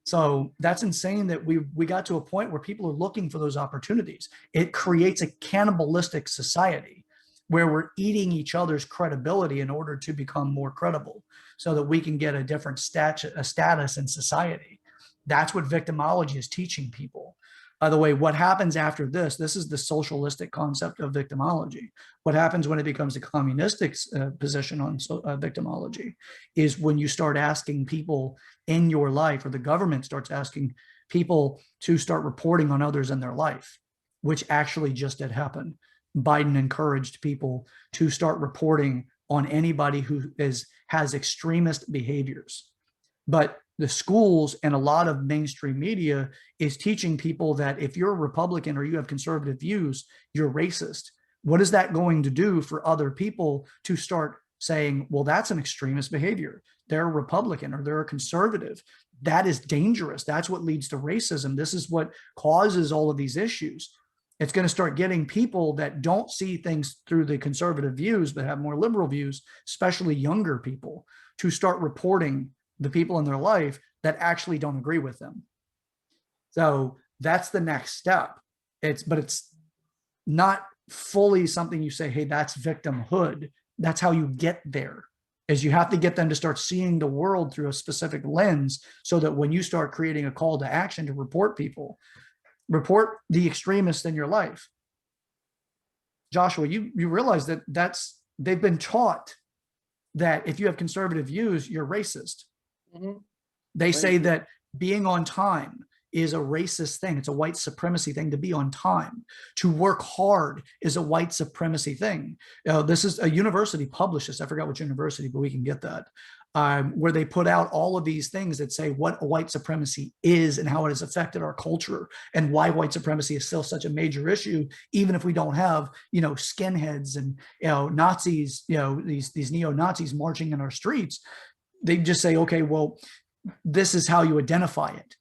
So that's insane that we got to a point where people are looking for those opportunities. It creates a cannibalistic society where we're eating each other's credibility in order to become more credible so that we can get a different status in society. That's what victimology is teaching people. By the way, what happens after this is the socialistic concept of victimology. What happens when it becomes a communistic position on victimology is when you start asking people in your life, or the government starts asking people to start reporting on others in their life, which actually just did happen. Biden encouraged people to start reporting on anybody who has extremist behaviors. But the schools and a lot of mainstream media is teaching people that if you're a Republican or you have conservative views, you're racist. What is that going to do for other people to start saying, well, that's an extremist behavior. They're a Republican or they're a conservative. That is dangerous. That's what leads to racism. This is what causes all of these issues. It's going to start getting people that don't see things through the conservative views, but have more liberal views, especially younger people, to start reporting the people in their life that actually don't agree with them. So that's the next step. But it's not fully something you say, hey, that's victimhood. That's how you get there, is you have to get them to start seeing the world through a specific lens, so that when you start creating a call to action to report people, report the extremists in your life. Joshua, you realize that they've been taught that if you have conservative views, you're racist. Mm-hmm. They say that being on time is a racist thing. It's a white supremacy thing to be on time. To work hard is a white supremacy thing. This is a university published this. I forgot which university, but we can get that. Where they put out all of these things that say what white supremacy is and how it has affected our culture, and why white supremacy is still such a major issue, even if we don't have, skinheads and, Nazis, these neo-Nazis marching in our streets. They just say, okay, well, this is how you identify it.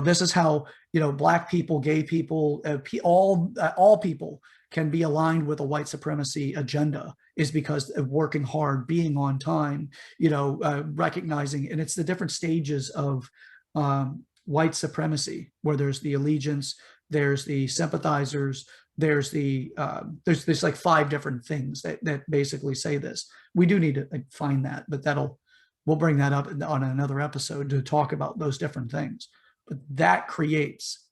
This is how, Black people, gay people, all people can be aligned with a white supremacy agenda, is because of working hard, being on time, recognizing, and it's the different stages of white supremacy, where there's the allegiance, there's the sympathizers, there's like 5 different things that basically say this. We do need to find that, but we'll bring that up on another episode to talk about those different things. But that creates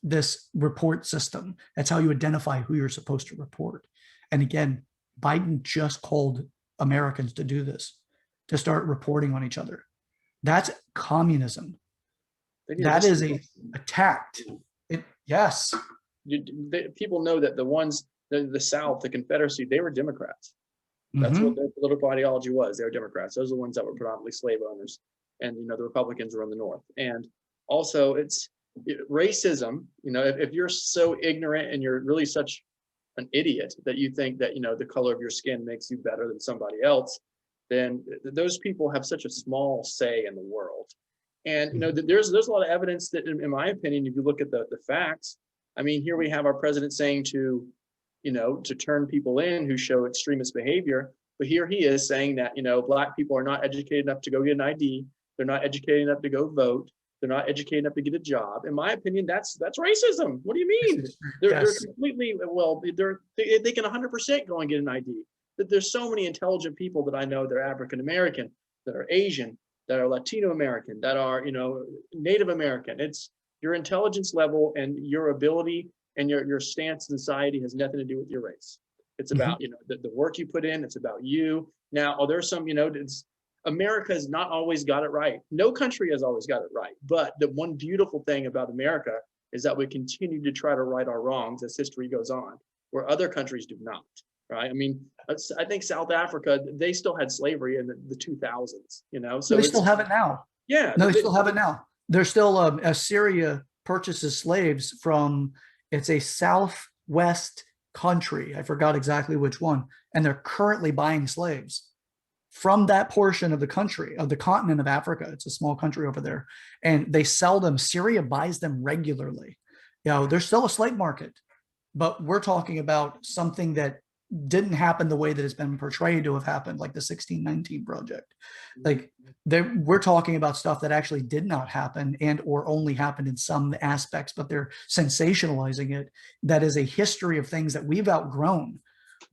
this report system. That's how you identify who you're supposed to report. And again, Biden just called Americans to do this, to start reporting on each other. That's communism. That is attacked. Yes. People know that the South, the Confederacy, they were Democrats. That's what their political ideology was. They were Democrats. Those are the ones that were predominantly slave owners. And, the Republicans were in the North. And also racism, if you're so ignorant and you're really such an idiot that you think that, the color of your skin makes you better than somebody else, then those people have such a small say in the world. And, there's a lot of evidence that, in my opinion, if you look at the facts, I mean, here we have our president saying to turn people in who show extremist behavior. But here he is saying that, Black people are not educated enough to go get an ID. They're not educated enough to go vote. They're not educated enough to get a job. In my opinion, that's racism. What do you mean? They're completely, they can 100% go and get an ID. There's so many intelligent people that I know that are African American, that are Asian, that are Latino American, that are, Native American. It's your intelligence level and your ability and your stance in society has nothing to do with your race. It's about, the work you put in. It's about you. Now, there's some, America has not always got it right. No country has always got it right. But the one beautiful thing about America is that we continue to try to right our wrongs as history goes on, where other countries do not, right? I mean, I think South Africa, they still had slavery in the 2000s, So they still have it now. Yeah. No, they still have it now. There's still Assyria purchases slaves from, it's a southwest country. I forgot exactly which one. And they're currently buying slaves from that portion of the country, of the continent of Africa. It's a small country over there. And they sell them. Syria buys them regularly. There's still a slave market, but we're talking about something that didn't happen the way that it's been portrayed to have happened, like the 1619 Project. Like we're talking about stuff that actually did not happen and or only happened in some aspects, but they're sensationalizing it. That is a history of things that we've outgrown.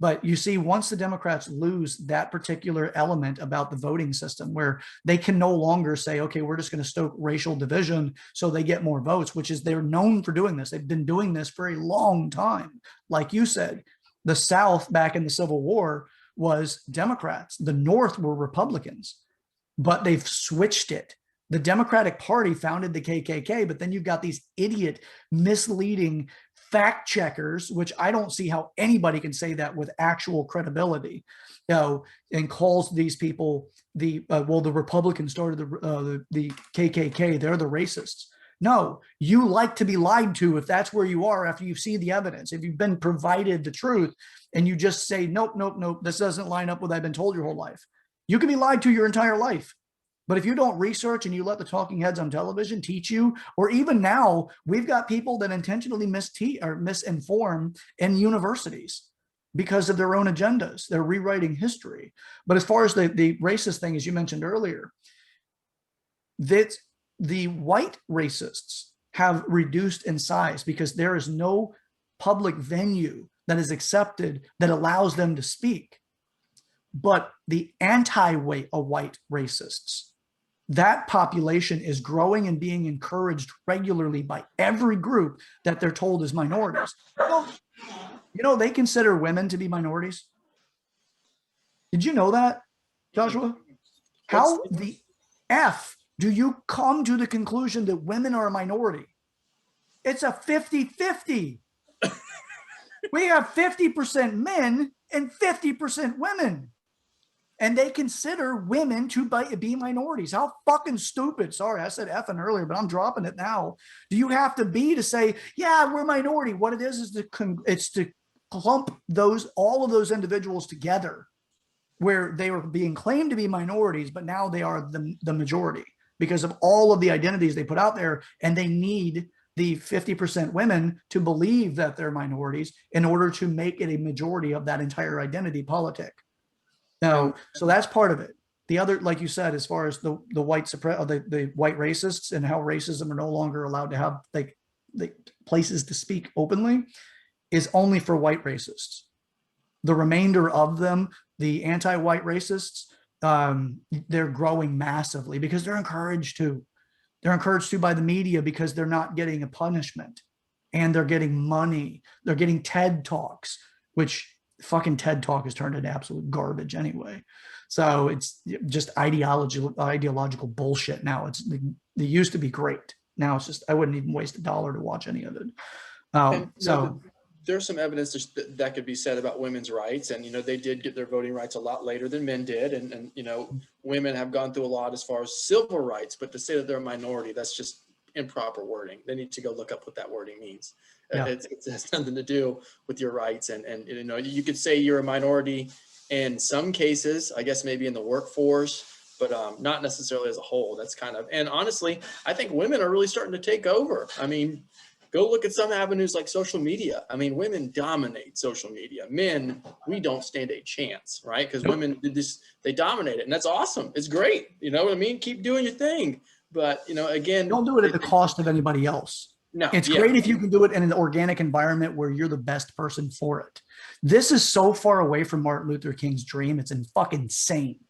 But you see, once the Democrats lose that particular element about the voting system, where they can no longer say, okay, we're just going to stoke racial division so they get more votes, which is, they're known for doing this. They've been doing this for a long time. Like you said, the South back in the Civil War was Democrats. The North were Republicans, but they've switched it. The Democratic Party founded the KKK, but then you've got these idiot, misleading fact checkers, which I don't see how anybody can say that with actual credibility, and calls these people the Republicans started the KKK. They're the racists. No, you like to be lied to if that's where you are after you see the evidence. If you've been provided the truth and you just say, nope, this doesn't line up with what I've been told your whole life. You can be lied to your entire life. But if you don't research and you let the talking heads on television teach you, or even now, we've got people that intentionally misinform in universities because of their own agendas. They're rewriting history. But as far as the racist thing, as you mentioned earlier, that the white racists have reduced in size because there is no public venue that is accepted that allows them to speak. But the anti-white racists, that population is growing and being encouraged regularly by every group that they're told is minorities. They consider women to be minorities. Did you know that, Joshua? How the F do you come to the conclusion that women are a minority? It's a 50-50. We have 50% men and 50% women. And they consider women to be minorities. How fucking stupid. Sorry, I said effing earlier, but I'm dropping it now. Do you have to be to say, yeah, we're minority? What it is it's to clump all of those individuals together where they were being claimed to be minorities, but now they are the majority because of all of the identities they put out there. And they need the 50% women to believe that they're minorities in order to make it a majority of that entire identity politic. Now, so that's part of it. The other, like you said, as far as the white racists and how racism are no longer allowed to have like places to speak openly, is only for white racists. The remainder of them, the anti-white racists, they're growing massively because they're encouraged to. They're encouraged to by the media because they're not getting a punishment and they're getting money. They're getting TED Talks, which fucking TED Talk has turned into absolute garbage anyway. So it's just ideological bullshit now. They used to be great. Now it's just, I wouldn't even waste $1 to watch any of it. There's some evidence that could be said about women's rights, and they did get their voting rights a lot later than men did, and women have gone through a lot as far as civil rights. But to say that they're a minority, that's just improper wording. They need to go look up what that wording means. Yeah. It has nothing to do with your rights, and you could say you're a minority in some cases, I guess maybe in the workforce, but not necessarily as a whole. That's kind of, and honestly, I think women are really starting to take over. I mean, go look at some avenues like social media. I mean, women dominate social media. Men, we don't stand a chance, right? Because women did this, they dominate it, and that's awesome. It's great. You know what I mean? Keep doing your thing. But, you know, again, Don't do it at the cost of anybody else. no, It's yeah, great if you can do it in an organic environment where you're the best person for it. This is so far away from Martin Luther King's dream. It's fucking insane,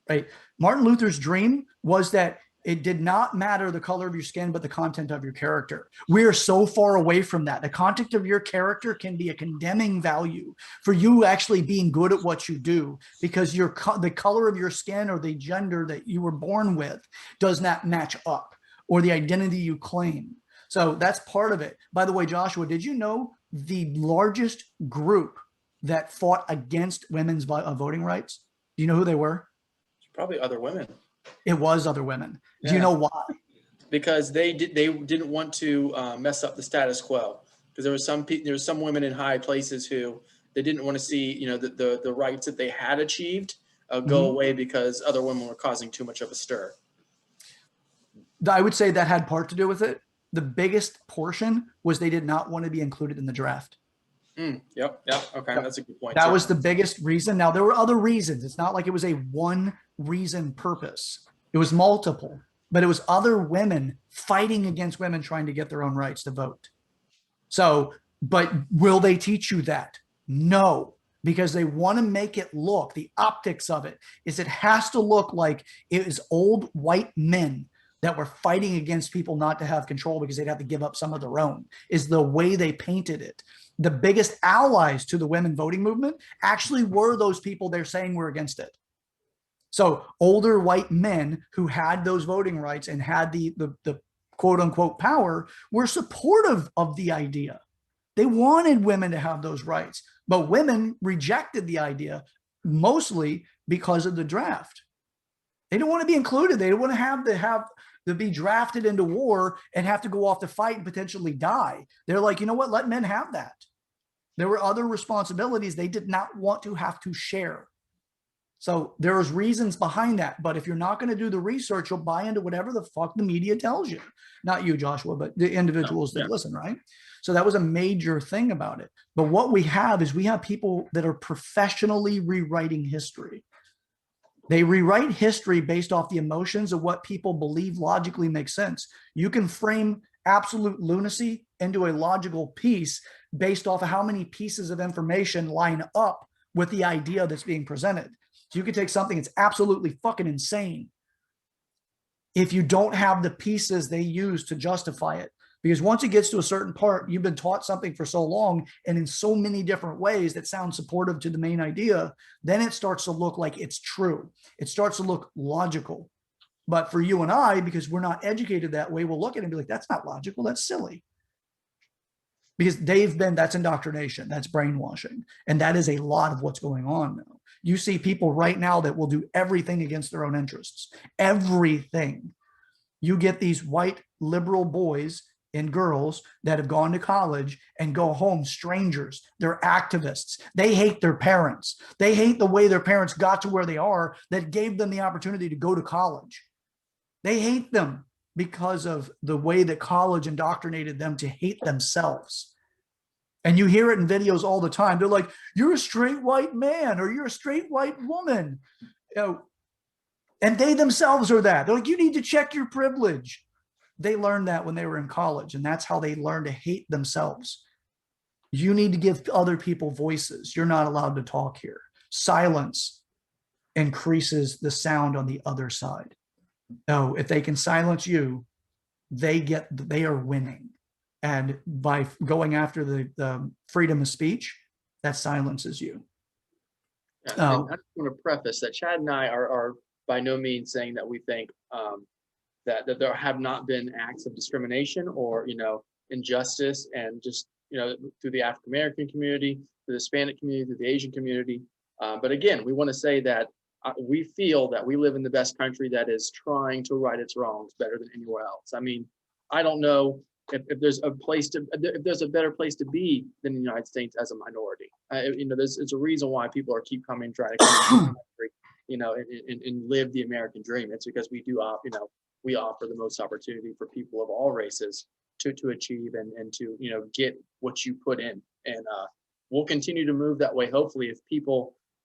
right? Martin Luther's dream was that it did not matter the color of your skin, but the content of your character. We are so far away from that. The content of your character can be a condemning value for you actually being good at what you do, because the color of your skin or the gender that you were born with does not match up, or the identity you claim. So that's part of it. By the way, Joshua, did you know the largest group that fought against women's voting rights? Do you know who they were? probably other women. It was other women. Do you know why? Because they didn't want to mess up the status quo. Because there was some women in high places who they didn't want to see, you know, the rights that they had achieved go away because other women were causing too much of a stir. I would say that had part to do with it. The biggest portion was they did not want to be included in the draft. Yep. Okay, that's a good point. That was the biggest reason. Now, there were other reasons. It's not like it was a one reason purpose. It was multiple, but it was other women fighting against women trying to get their own rights to vote. So, but will they teach you that? No, because they want to make it look, the optics of it is it has to look like it is old white men that were fighting against people not to have control because they'd have to give up some of their own, is the way they painted it. The biggest allies to the women voting movement actually were those people they're saying were against it. So older white men who had those voting rights and had the quote unquote power were supportive of the idea. They wanted women to have those rights, but women rejected the idea mostly because of the draft. They don't want to be included. They don't want to be drafted into war and have to go off to fight and potentially die. They're like, you know what? Let men have that. There were other responsibilities they did not want to have to share. So there was reasons behind that. But if you're not going to do the research, you'll buy into whatever the fuck the media tells you. Not you, Joshua, but the individuals that listen, right? So that was a major thing about it. But what we have is we have people that are professionally rewriting history. They rewrite history based off the emotions of what people believe logically makes sense. You can frame absolute lunacy into a logical piece based off of how many pieces of information line up with the idea that's being presented. So you could take something that's absolutely fucking insane if you don't have the pieces they use to justify it. Because once it gets to a certain part, you've been taught something for so long and in so many different ways that sound supportive to the main idea, then it starts to look like it's true. It starts to look logical. But for you and I, because we're not educated that way, we'll look at it and be like, that's not logical, that's silly. Because that's indoctrination, that's brainwashing. And that is a lot of what's going on now. You see people right now that will do everything against their own interests. Everything. You get these white liberal boys and girls that have gone to college and go home strangers. They're activists. They hate their parents. They hate the way their parents got to where they are that gave them the opportunity to go to college. They hate them because of the way that college indoctrinated them to hate themselves. And you hear it in videos all the time. They're like, you're a straight white man or you're a straight white woman. You know, and they themselves are that. They're like, you need to check your privilege. They learned that when they were in college, and that's how they learn to hate themselves. You need to give other people voices. You're not allowed to talk here. Silence increases the sound on the other side. No, if they can silence you, they are winning. And by going after the freedom of speech, that silences you. And I just want to preface that Chad and I are by no means saying that we think that there have not been acts of discrimination or, you know, injustice, and just, you know, through the African American community, through the Hispanic community, through the Asian community. But again, we want to say that we feel that we live in the best country that is trying to right its wrongs better than anywhere else. I mean, I don't know if there's a better place to be than the United States as a minority. You know, it's a reason why people keep coming, trying to come to the country. and live the American dream. It's because we do, we offer the most opportunity for people of all races to achieve and to, get what you put in. And we'll continue to move that way. Hopefully,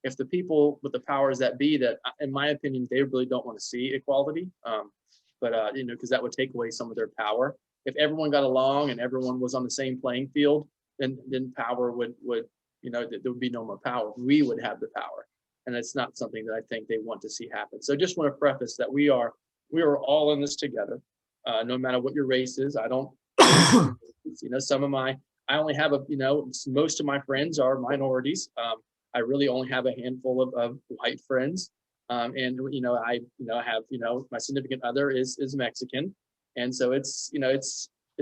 if the people with the powers that be, that in my opinion, they really don't want to see equality, because that would take away some of their power. If everyone got along and everyone was on the same playing field, then power would there would be no more power. We would have the power. And it's not something that I think they want to see happen. So just want to preface that we are all in this together, no matter what your race is. I don't, I only have most of my friends are minorities. I really only have a handful of white friends. I have, my significant other is Mexican. And so it's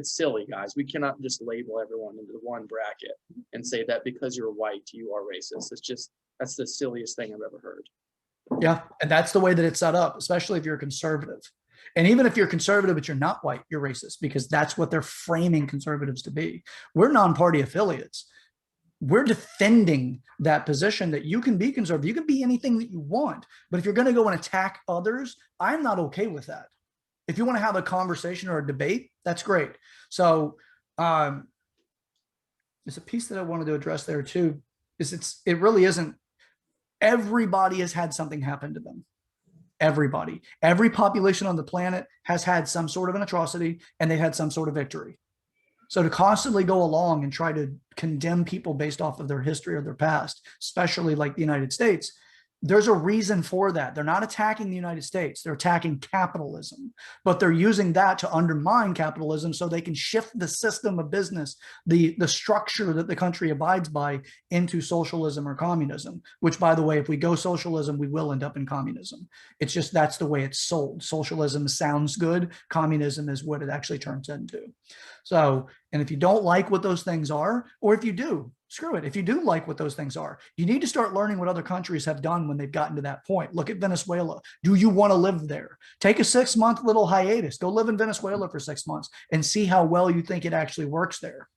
silly, guys. We cannot just label everyone into one bracket and say that because you're white, you are racist. That's the silliest thing I've ever heard. Yeah. And that's the way that it's set up, especially if you're conservative. And even if you're conservative, but you're not white, you're racist, because that's what they're framing conservatives to be. We're non-party affiliates. We're defending that position that you can be conservative. You can be anything that you want. But if you're going to go and attack others, I'm not okay with that. If you want to have a conversation or a debate, that's great. So there's a piece that I wanted to address there too, it really isn't. Everybody has had something happen to them. Everybody, every population on the planet has had some sort of an atrocity, and they had some sort of victory. So to constantly go along and try to condemn people based off of their history or their past, especially like the United States, there's a reason for that. They're not attacking the United States. They're attacking capitalism, but they're using that to undermine capitalism so they can shift the system of business, the structure that the country abides by, into socialism or communism, which, by the way, if we go socialism, we will end up in communism. It's just that's the way it's sold. Socialism sounds good. Communism is what it actually turns into. So, and if you don't like what those things are, or if you do, screw it. If you do like what those things are, you need to start learning what other countries have done when they've gotten to that point. Look at Venezuela. Do you want to live there? Take a 6-month little hiatus. Go live in Venezuela for 6 months and see how well you think it actually works there.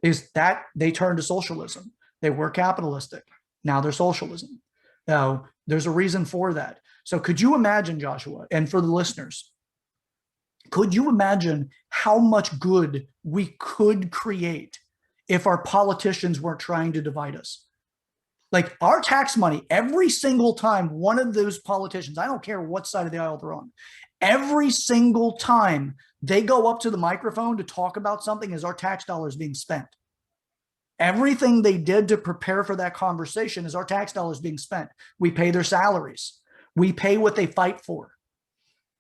Is that they turned to socialism. They were capitalistic. Now they're socialism. Now, there's a reason for that. So could you imagine, Joshua, and for the listeners, could you imagine how much good we could create if our politicians weren't trying to divide us? Like our tax money, every single time one of those politicians, I don't care what side of the aisle they're on, every single time they go up to the microphone to talk about something is our tax dollars being spent. Everything they did to prepare for that conversation is our tax dollars being spent. We pay their salaries. We pay what they fight for.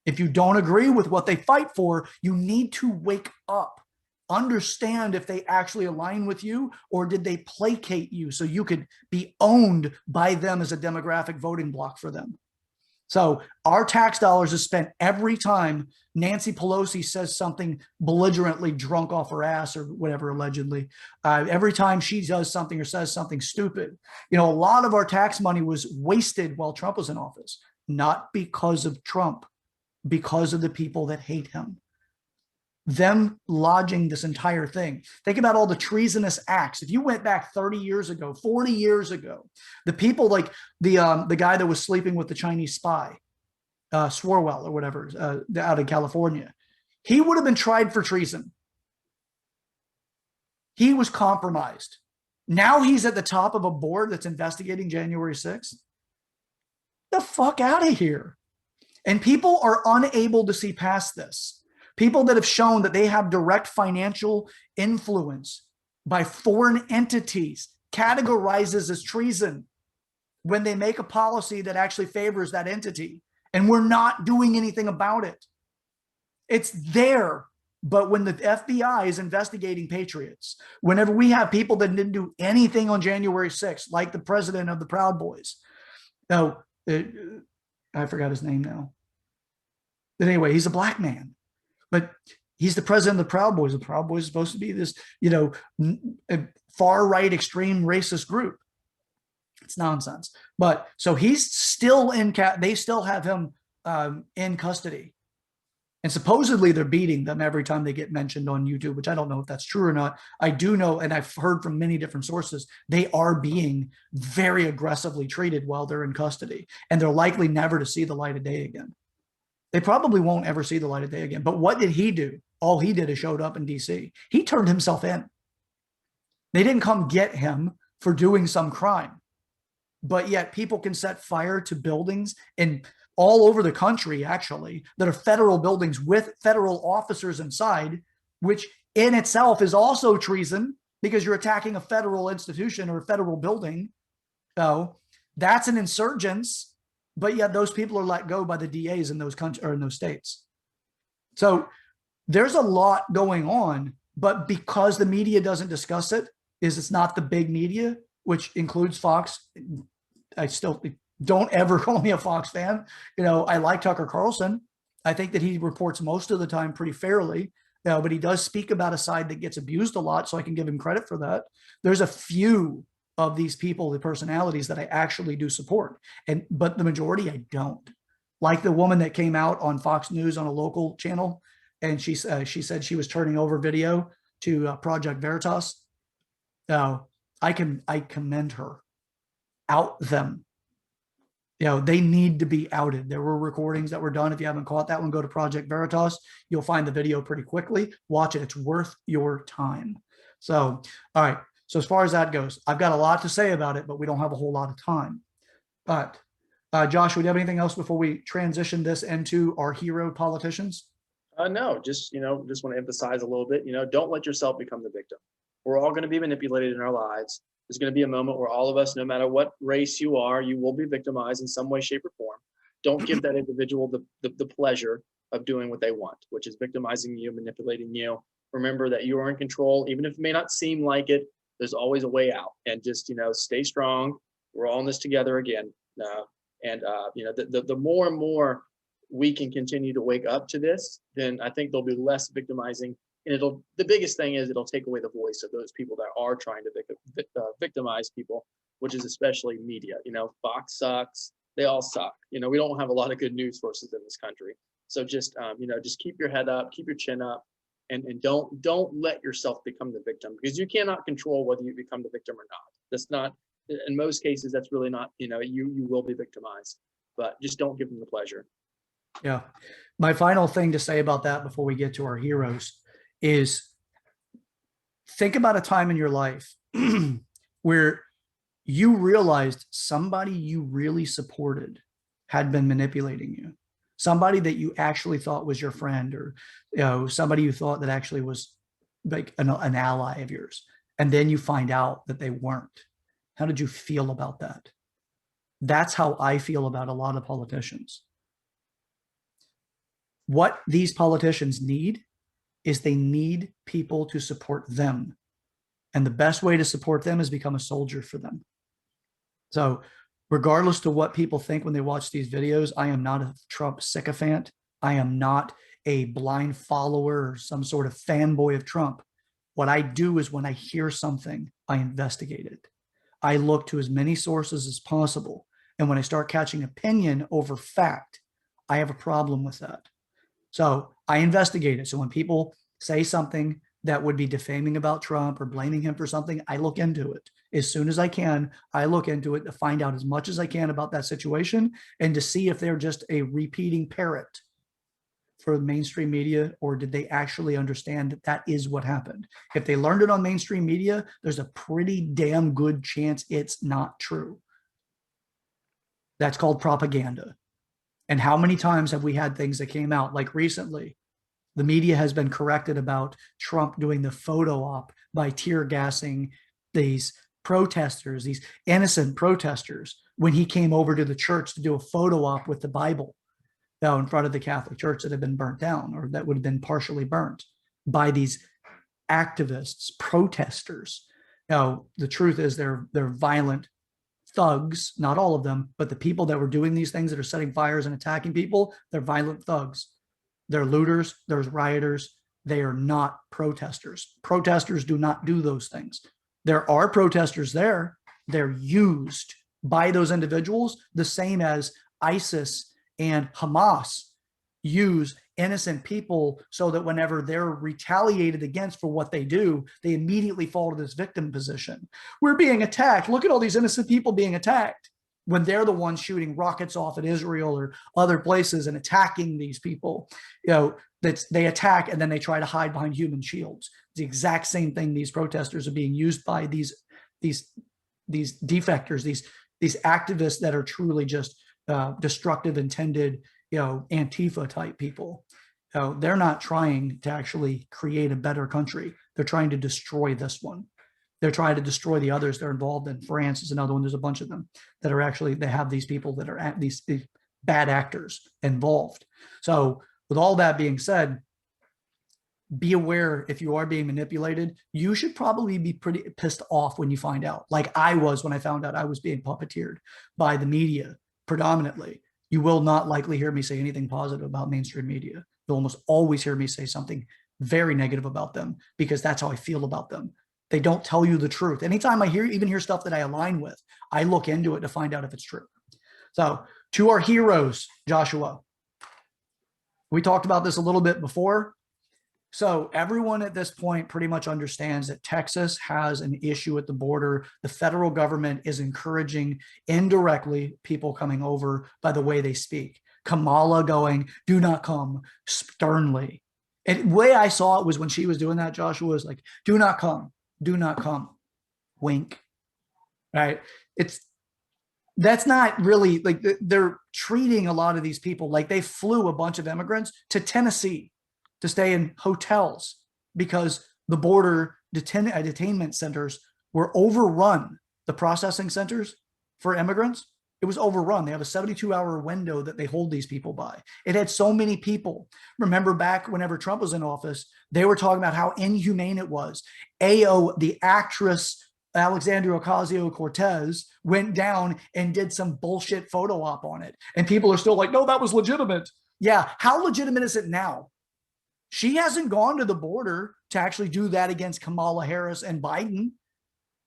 If you don't agree with what they fight for, you need to wake up. Understand if they actually align with you, or did they placate you so you could be owned by them as a demographic voting block for them. So our tax dollars is spent every time Nancy Pelosi says something belligerently drunk off her ass or whatever, allegedly. Every time she does something or says something stupid. A lot of our tax money was wasted while Trump was in office, not because of Trump, because of the people that hate him. Them lodging this entire thing. Think about all the treasonous acts. If you went back 30 years ago, 40 years ago, the people like the guy that was sleeping with the Chinese spy, Swarwell or whatever, out in California, he would have been tried for treason. He was compromised. Now he's at the top of a board that's investigating January 6th. The fuck out of here. And people are unable to see past this. People that have shown that they have direct financial influence by foreign entities categorizes as treason when they make a policy that actually favors that entity. And we're not doing anything about it. It's there. But when the FBI is investigating patriots, whenever we have people that didn't do anything on January 6th, like the president of the Proud Boys, I forgot his name now. But anyway, he's a black man. But he's the president of the Proud Boys. The Proud Boys is supposed to be this, far-right extreme racist group. It's nonsense. But so he's still they still have him in custody. And supposedly they're beating them every time they get mentioned on YouTube, which I don't know if that's true or not. I do know, and I've heard from many different sources, they are being very aggressively treated while they're in custody, and they're likely never to see the light of day again. They probably won't ever see the light of day again. But what did he do? All he did is showed up in DC. He turned himself in. They didn't come get him for doing some crime. But yet people can set fire to buildings in all over the country, actually, that are federal buildings with federal officers inside, which in itself is also treason because you're attacking a federal institution or a federal building. So that's an insurgence, but yet those people are let go by the DAs in those countries or in those states. So there's a lot going on, but because the media doesn't discuss it, it's not the big media, which includes Fox. I still don't ever call me a Fox fan. I like Tucker Carlson. I think that he reports most of the time pretty fairly, but he does speak about a side that gets abused a lot, so I can give him credit for that. There's a few of these people, the personalities that I actually do support, but the majority I don't. Like the woman that came out on Fox News on a local channel, and she said she was turning over video to Project Veritas. I commend her. Out them. They need to be outed. There were recordings that were done. If you haven't caught that one, go to Project Veritas. You'll find the video pretty quickly. Watch it. It's worth your time. So, all right. So as far as that goes, I've got a lot to say about it, but we don't have a whole lot of time. But Josh, would you have anything else before we transition this into our hero politicians? No, just want to emphasize a little bit, don't let yourself become the victim. We're all going to be manipulated in our lives. There's going to be a moment where all of us, no matter what race you are, you will be victimized in some way, shape, or form. Don't give that individual the pleasure of doing what they want, which is victimizing you, manipulating you. Remember that you are in control, even if it may not seem like it. There's always a way out, and just stay strong. We're all in this together again. The more and more we can continue to wake up to this, then I think there'll be less victimizing. And the biggest thing is it'll take away the voice of those people that are trying to victimize people, which is especially media. Fox sucks. They all suck. We don't have a lot of good news sources in this country. So just keep your head up, keep your chin up, and don't let yourself become the victim, because you cannot control whether you become the victim or not. That's not, in most cases, that's really not, you will be victimized, but just don't give them the pleasure. Yeah. My final thing to say about that before we get to our heroes is think about a time in your life where you realized somebody you really supported had been manipulating you, somebody that you actually thought was your friend, or somebody you thought that actually was like an ally of yours, and then you find out that they weren't. How did you feel about that? That's how I feel about a lot of politicians. What these politicians need is they need people to support them. And the best way to support them is become a soldier for them. So regardless to what people think when they watch these videos, I am not a Trump sycophant. I am not a blind follower or some sort of fanboy of Trump. What I do is when I hear something, I investigate it. I look to as many sources as possible. And when I start catching opinion over fact, I have a problem with that. So I investigate it. So when people say something that would be defaming about Trump or blaming him for something, I look into it. As soon as I can, I look into it to find out as much as I can about that situation and to see if they're just a repeating parrot for the mainstream media, or did they actually understand that that is what happened? If they learned it on mainstream media, there's a pretty damn good chance it's not true. That's called propaganda. And how many times have we had things that came out, like recently, the media has been corrected about Trump doing the photo op by tear gassing these protesters, these innocent protesters, when he came over to the church to do a photo op with the Bible now in front of the Catholic Church that had been burnt down, or that would have been partially burnt by these activists, protesters. Now, the truth is they're violent thugs, not all of them, but the people that were doing these things that are setting fires and attacking people, they're violent thugs. They're looters, there's rioters. They are not protesters. Protesters do not do those things. There are protesters there. They're used by those individuals the same as ISIS and Hamas use innocent people so that whenever they're retaliated against for what they do, they immediately fall to this victim position. We're being attacked. Look at all these innocent people being attacked, when they're the ones shooting rockets off at Israel or other places and attacking these people. They attack and then they try to hide behind human shields. It's the exact same thing. These protesters are being used by these defectors, these activists that are truly just destructive, intended, Antifa type people. They're not trying to actually create a better country. They're trying to destroy this one. They're trying to destroy the others they're involved in. France is another one. There's a bunch of them that are actually, they have these people that are these bad actors involved. So with all that being said, be aware if you are being manipulated. You should probably be pretty pissed off when you find out, like I was when I found out I was being puppeteered by the media predominantly. You will not likely hear me say anything positive about mainstream media. You'll almost always hear me say something very negative about them, because that's how I feel about them. They don't tell you the truth. Anytime I even hear stuff that I align with, I look into it to find out if it's true. So to our heroes, Joshua, we talked about this a little bit before. So everyone at this point pretty much understands that Texas has an issue at the border. The federal government is encouraging indirectly people coming over by the way they speak. Kamala going, "Do not come," sternly. And the way I saw it was when she was doing that, Joshua, was like, "Do not come, do not come," wink, right? That's not really, like, they're treating a lot of these people like they flew a bunch of immigrants to Tennessee to stay in hotels because the border detainment centers were overrun. The processing centers for immigrants, it was overrun. They have a 72-hour window that they hold these people by. It had so many people. Remember back whenever Trump was in office, they were talking about how inhumane it was. the actress Alexandria Ocasio-Cortez went down and did some bullshit photo op on it. And people are still like, no, that was legitimate. Yeah, how legitimate is it now? She hasn't gone to the border to actually do that against Kamala Harris and Biden.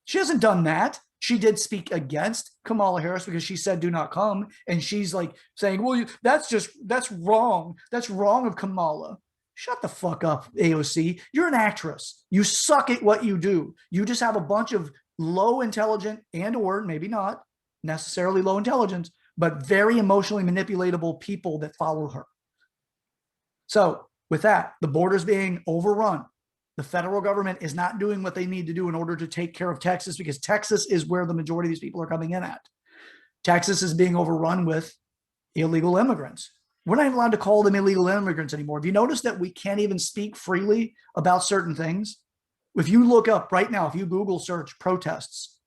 She hasn't done that. She did speak against Kamala Harris because she said, "Do not come." And she's like saying, well, that's wrong. That's wrong of Kamala. Shut the fuck up, AOC. You're an actress. You suck at what you do. You just have a bunch of low intelligent or maybe not necessarily low intelligence, but very emotionally manipulatable people that follow her. So with that, the border's being overrun. The federal government is not doing what they need to do in order to take care of Texas, because Texas is where the majority of these people are coming in at. Texas is being overrun with illegal immigrants. We're not even allowed to call them illegal immigrants anymore. Have you noticed that we can't even speak freely about certain things? If you look up right now, if you Google search protests,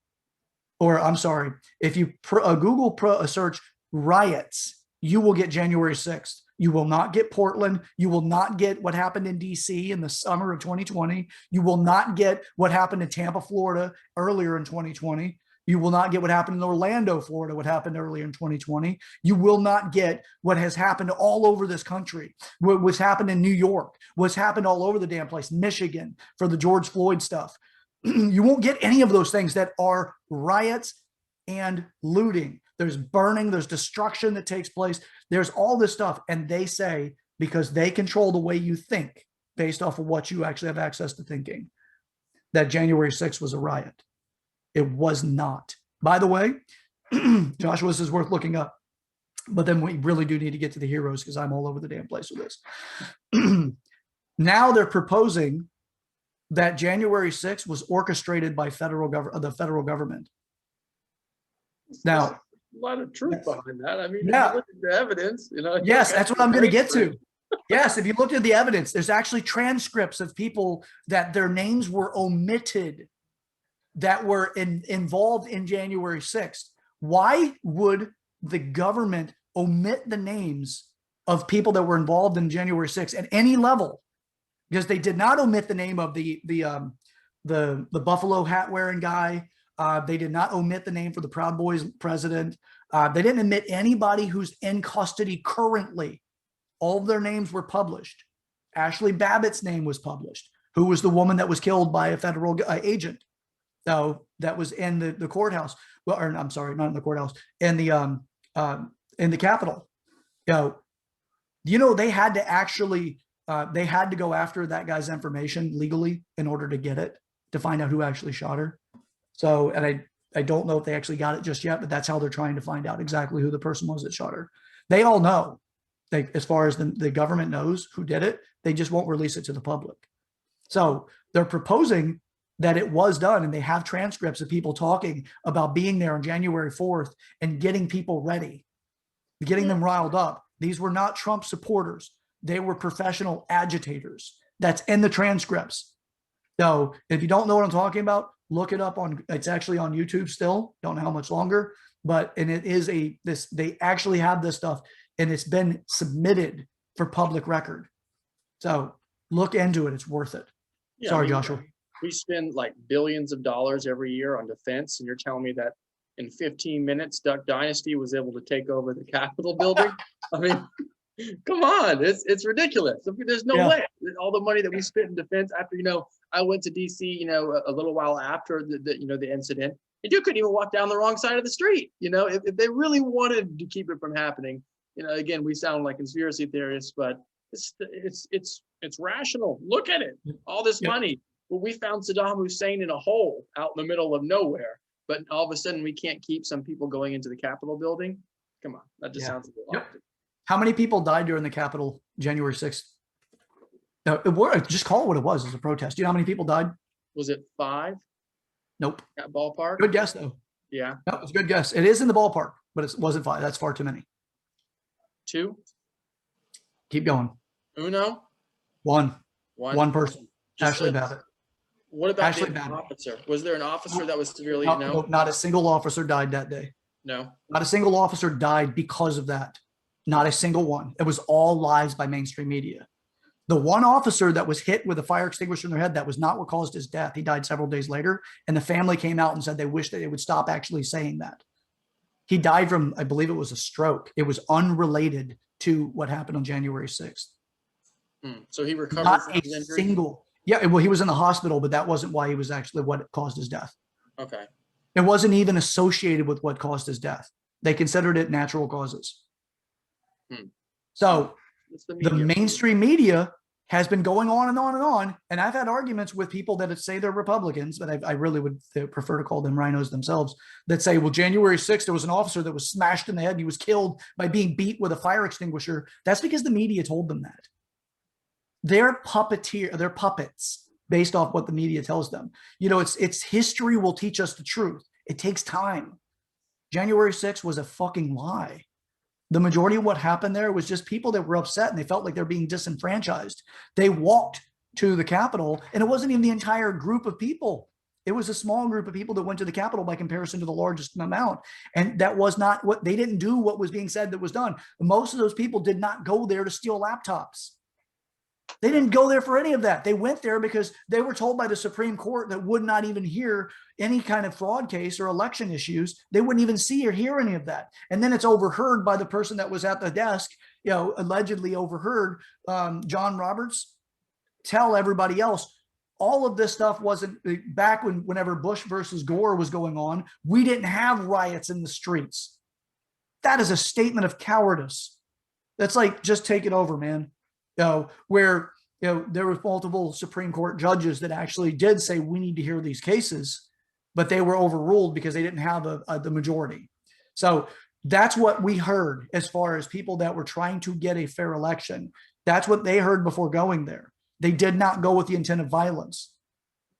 or I'm sorry, if you Google search riots, you will get January 6th. You will not get Portland. You will not get what happened in DC in the summer of 2020. You will not get what happened in Tampa, Florida earlier in 2020. You will not get what happened in Orlando, Florida, what happened earlier in 2020. You will not get what has happened all over this country, what's happened in New York, what's happened all over the damn place, Michigan, for the George Floyd stuff. You won't get any of those things that are riots and looting. There's burning, there's destruction that takes place. There's all this stuff. And they say, because they control the way you think based off of what you actually have access to thinking, that January 6th was a riot. It was not. By the way, Joshua, this is worth looking up. But then we really do need to get to the heroes, because I'm all over the damn place with this. Now they're proposing that January 6th was orchestrated by the federal government. Now, a lot of truth behind that. I mean, yeah. If you look at the evidence, Yes, that's what I'm going to get to. Yes, if you look at the evidence, there's actually transcripts of people that their names were omitted that were involved in January 6th. Why would the government omit the names of people that were involved in January 6th at any level? Because they did not omit the name of the buffalo hat wearing guy. They did not omit the name for the Proud Boys president. They didn't omit anybody who's in custody currently. All of their names were published. Ashley Babbitt's name was published, who was the woman that was killed by a federal agent. So that was in the courthouse. Well, or I'm sorry, not in the courthouse, in the Capitol. You know, they had to actually, they had to go after that guy's information legally in order to get it, to find out who actually shot her. So, and I don't know if they actually got it just yet, but that's how they're trying to find out exactly who the person was that shot her. They all know, as far as the government knows who did it, they just won't release it to the public. So they're proposing that it was done, and they have transcripts of people talking about being there on January 4th and getting people ready, getting them riled up. These were not Trump supporters. They were professional agitators. That's in the transcripts. So if you don't know what I'm talking about, look it up on, it's actually on YouTube still. Don't know how much longer, but, and it is they actually have this stuff, and it's been submitted for public record. So look into it. It's worth it. Yeah, Sorry, Joshua. We spend like billions of dollars every year on defense, and you're telling me that in 15 minutes, Duck Dynasty was able to take over the Capitol building? I mean, come on, it's ridiculous. There's no way. All the money that we spent in defense after, I went to DC, a little while after the incident, and you couldn't even walk down the wrong side of the street. If they really wanted to keep it from happening, again, we sound like conspiracy theorists, but it's rational. Look at it. All this money. Well, we found Saddam Hussein in a hole out in the middle of nowhere, but all of a sudden we can't keep some people going into the Capitol building. Come on, that just sounds a little odd. How many people died during the Capitol January 6th? No, just call it what it was. As a protest. Do you know how many people died? Was it 5? Nope. That ballpark? Good guess, though. Yeah. No, it's a good guess. It is in the ballpark, but it wasn't 5. That's far too many. 2? Keep going. Uno? One person. Ashley Babbitt. What about the officer? Was there an officer that was severely? No, not a single officer died that day. No. Not a single officer died because of that. Not a single one. It was all lies by mainstream media. The one officer that was hit with a fire extinguisher in their head, that was not what caused his death. He died several days later, and the family came out and said they wish that they would stop actually saying that. He died from, I believe it was a stroke. It was unrelated to what happened on January 6th. So he recovered not from a his injury? Well, he was in the hospital, but that wasn't why he was actually what caused his death. Okay. It wasn't even associated with what caused his death. They considered it natural causes. So the mainstream media has been going on and on and on. And I've had arguments with people that say they're Republicans, but I really would prefer to call them rhinos themselves, that say, well, January 6th, there was an officer that was smashed in the head and he was killed by being beat with a fire extinguisher. That's because the media told them that. They're puppets based off what the media tells them. It's history will teach us the truth. It takes time. January 6th was a fucking lie. The majority of what happened there was just people that were upset and they felt like they're being disenfranchised. They walked to the Capitol, and it wasn't even the entire group of people. It was a small group of people that went to the Capitol by comparison to the largest amount. And that was not what they didn't do what was being said that was done. Most of those people did not go there to steal laptops. They didn't go there for any of that. They went there because they were told by the Supreme Court that would not even hear any kind of fraud case or election issues. They wouldn't even see or hear any of that. And then it's overheard by the person that was at the desk, allegedly overheard John Roberts tell everybody else, all of this stuff wasn't back whenever Bush versus Gore was going on. We didn't have riots in the streets. That is a statement of cowardice. That's like, just take it over, man. Where there were multiple Supreme Court judges that actually did say we need to hear these cases, but they were overruled because they didn't have the majority. So that's what we heard as far as people that were trying to get a fair election. That's what they heard before going there. They did not go with the intent of violence.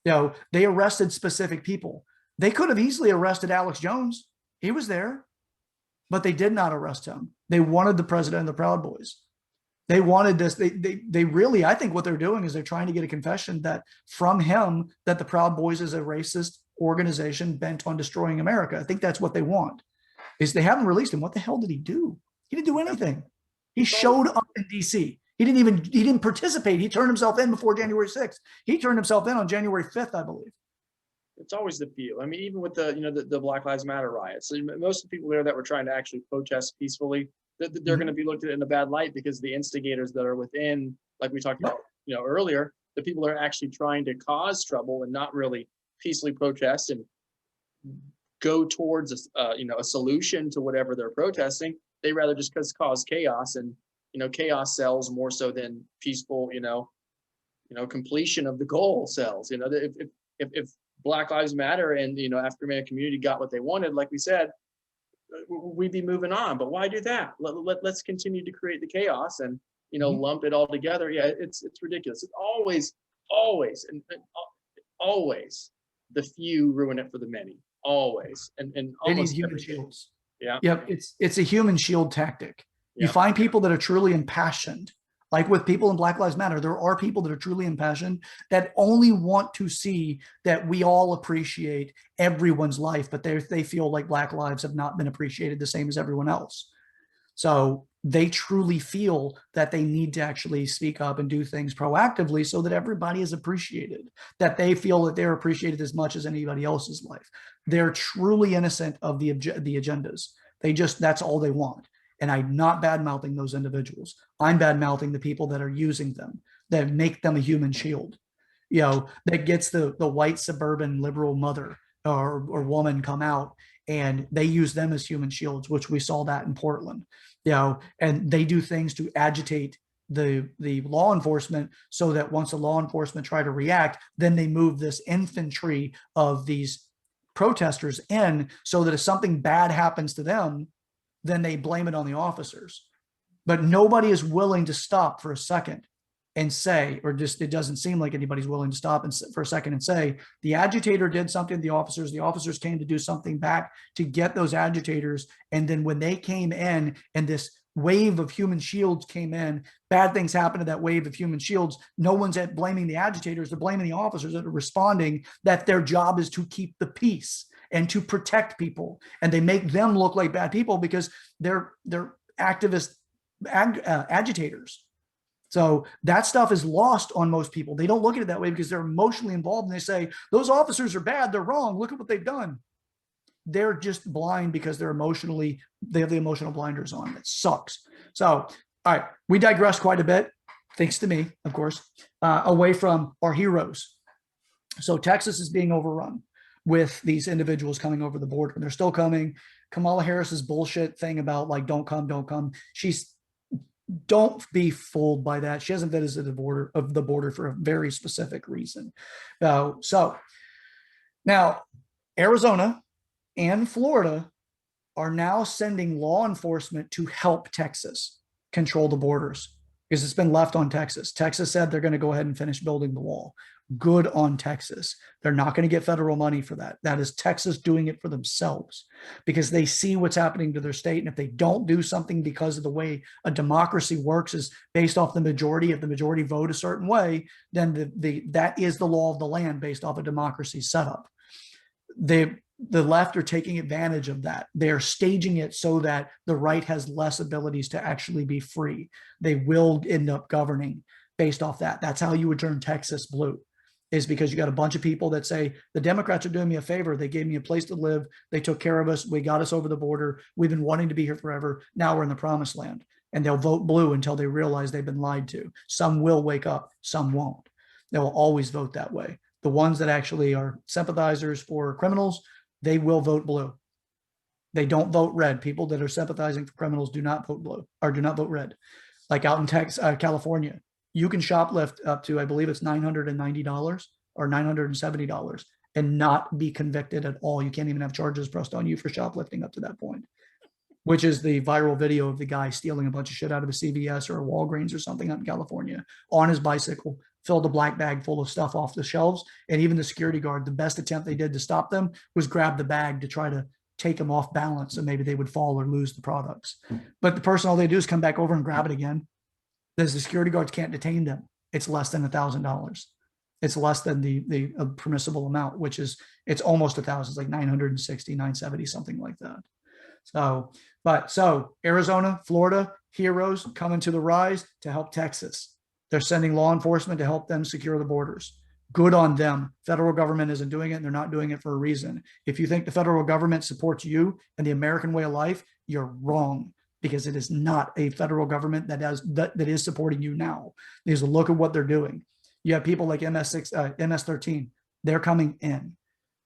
They arrested specific people. They could have easily arrested Alex Jones. He was there, but they did not arrest him. They wanted the president of the Proud Boys. They wanted this. They really, I think what they're doing is they're trying to get a confession that from him that the Proud Boys is a racist organization bent on destroying America. I think that's what they want. Is they haven't released him. What the hell did he do? He didn't do anything. He showed up in DC. He didn't participate. He turned himself in before January 6th. He turned himself in on January 5th, I believe. It's always the few. I mean, even with the Black Lives Matter riots, most of the people there that were trying to actually protest peacefully, they're going to be looked at in a bad light because the instigators that are within, like we talked about, earlier, the people that are actually trying to cause trouble and not really peacefully protest and go towards a solution to whatever they're protesting. They rather just cause chaos and chaos sells more so than peaceful, completion of the goal sells. If Black Lives Matter and African American community got what they wanted, like we said, we'd be moving on. But why do that? Let's continue to create the chaos and lump it all together. Yeah, it's ridiculous. It's always always the few ruin it for the many. Always and They need almost human everything. shields. Yeah. Yep. It's a human shield tactic. You Yeah. find people that are truly impassioned, like with people in Black Lives Matter. There are people that are truly impassioned that only want to see that we all appreciate everyone's life, but they feel like Black lives have not been appreciated the same as everyone else. So they truly feel that they need to actually speak up and do things proactively so that everybody is appreciated, that they feel that they're appreciated as much as anybody else's life. They're truly innocent of the agendas. That's all they want. And I'm not bad mouthing those individuals. I'm bad mouthing the people that are using them, that make them a human shield, that gets the white suburban liberal mother or woman come out, and they use them as human shields, which we saw that in Portland, and they do things to agitate the law enforcement so that once the law enforcement try to react, then they move this infantry of these protesters in so that if something bad happens to them, then they blame it on the officers. But nobody is willing to stop for a second and say, or just it doesn't seem like anybody's willing to stop and for a second and say, the agitator did something to the officers came to do something back to get those agitators. And then when they came in and this wave of human shields came in, bad things happened to that wave of human shields. No one's blaming the agitators. They're blaming the officers that are responding, that their job is to keep the peace and to protect people. And they make them look like bad people because they're activist agitators. So that stuff is lost on most people. They don't look at it that way because they're emotionally involved and they say, those officers are bad, they're wrong, look at what they've done. They're just blind because they have the emotional blinders on. It sucks. So, all right, we digress quite a bit, thanks to me, of course, away from our heroes. So Texas is being overrun with these individuals coming over the border. They're still coming. Kamala Harris's bullshit thing about like, don't come. Don't be fooled by that. She hasn't visited the border for a very specific reason. So now Arizona and Florida are now sending law enforcement to help Texas control the borders because it's been left on Texas. Texas said they're going to go ahead and finish building the wall. Good on Texas. They're not going to get federal money for that. That is Texas doing it for themselves because they see what's happening to their state. And if they don't do something because of the way a democracy works is based off the majority, if the majority vote a certain way, then that is the law of the land based off a democracy setup. The left are taking advantage of that. They're staging it so that the right has less abilities to actually be free. They will end up governing based off that. That's how you would turn Texas blue, is because you got a bunch of people that say, the Democrats are doing me a favor. They gave me a place to live. They took care of us. We got us over the border. We've been wanting to be here forever. Now we're in the promised land. And they'll vote blue until they realize they've been lied to. Some will wake up, some won't. They will always vote that way. The ones that actually are sympathizers for criminals, they will vote blue. They don't vote red. People that are sympathizing for criminals do not vote blue or do not vote red. Like out in California, you can shoplift up to, I believe it's $990 or $970 and not be convicted at all. You can't even have charges pressed on you for shoplifting up to that point, which is the viral video of the guy stealing a bunch of shit out of a CVS or a Walgreens or something out in California on his bicycle, filled a black bag full of stuff off the shelves. And even the security guard, the best attempt they did to stop them was grab the bag to try to take them off balance so maybe they would fall or lose the products. But the person, all they do is come back over and grab it again. Because the security guards can't detain them. It's less than $1,000. It's less than the permissible amount, which is, it's almost 1,000. It's like 960, 970, something like that. So Arizona, Florida, heroes coming to the rise to help Texas. They're sending law enforcement to help them secure the borders. Good on them. Federal government isn't doing it, and they're not doing it for a reason. If you think the federal government supports you and the American way of life, you're wrong, because it is not a federal government that is supporting you now. Because look at what they're doing. You have people like MS13. They're coming in.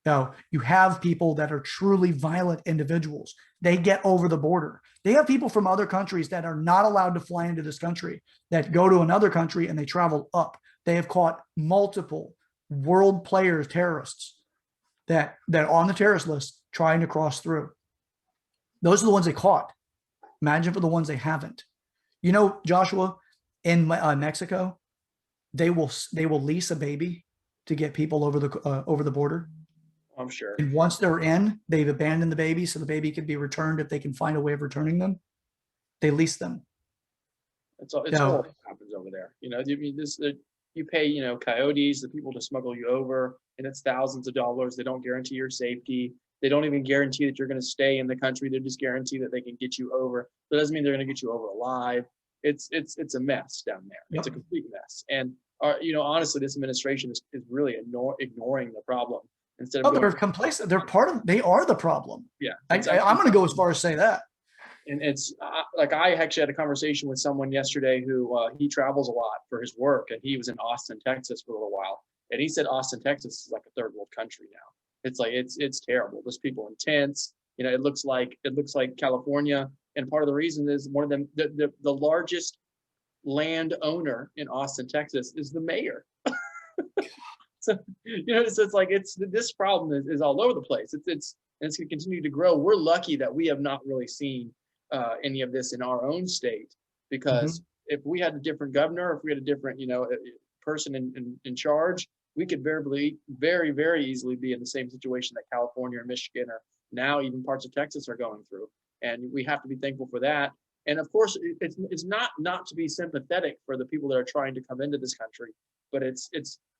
Now, you have people that are truly violent individuals. They get over the border. They have people from other countries that are not allowed to fly into this country that go to another country and they travel up. They have caught multiple world players, terrorists that are on the terrorist list trying to cross through. Those are the ones they caught. Imagine for the ones they haven't. You know, Joshua, in Mexico, they will lease a baby to get people over the border. I'm sure. And once they're in, they've abandoned the baby so the baby can be returned if they can find a way of returning them. They lease them. It's all that happens over there. You know, I mean, you pay, you know, coyotes, the people to smuggle you over, and it's thousands of dollars. They don't guarantee your safety. They don't even guarantee that you're going to stay in the country. They just guarantee that they can get you over. That doesn't mean they're going to get you over alive. It's a mess down there. Yep. It's a complete mess. And you know, honestly, this administration is really ignoring the problem. Instead of they're complacent. They are the problem. Yeah. Exactly. I'm going to go as far as say that. And it's like, I actually had a conversation with someone yesterday who he travels a lot for his work, and he was in Austin, Texas for a little while. And he said Austin, Texas is like a third world country now. It's like, it's terrible. There's people in tents. You know, it looks like California. And part of the reason is one of them, the largest landowner in Austin, Texas is the mayor. So, you know, so it's like, this problem is all over the place. It's going to continue to grow. We're lucky that we have not really seen any of this in our own state, because if we had a different governor, if we had a different, you know, person in charge, we could very, very easily be in the same situation that California or Michigan or now even parts of Texas are going through. And we have to be thankful for that. And of course, it's not to be sympathetic for the people that are trying to come into this country, but it's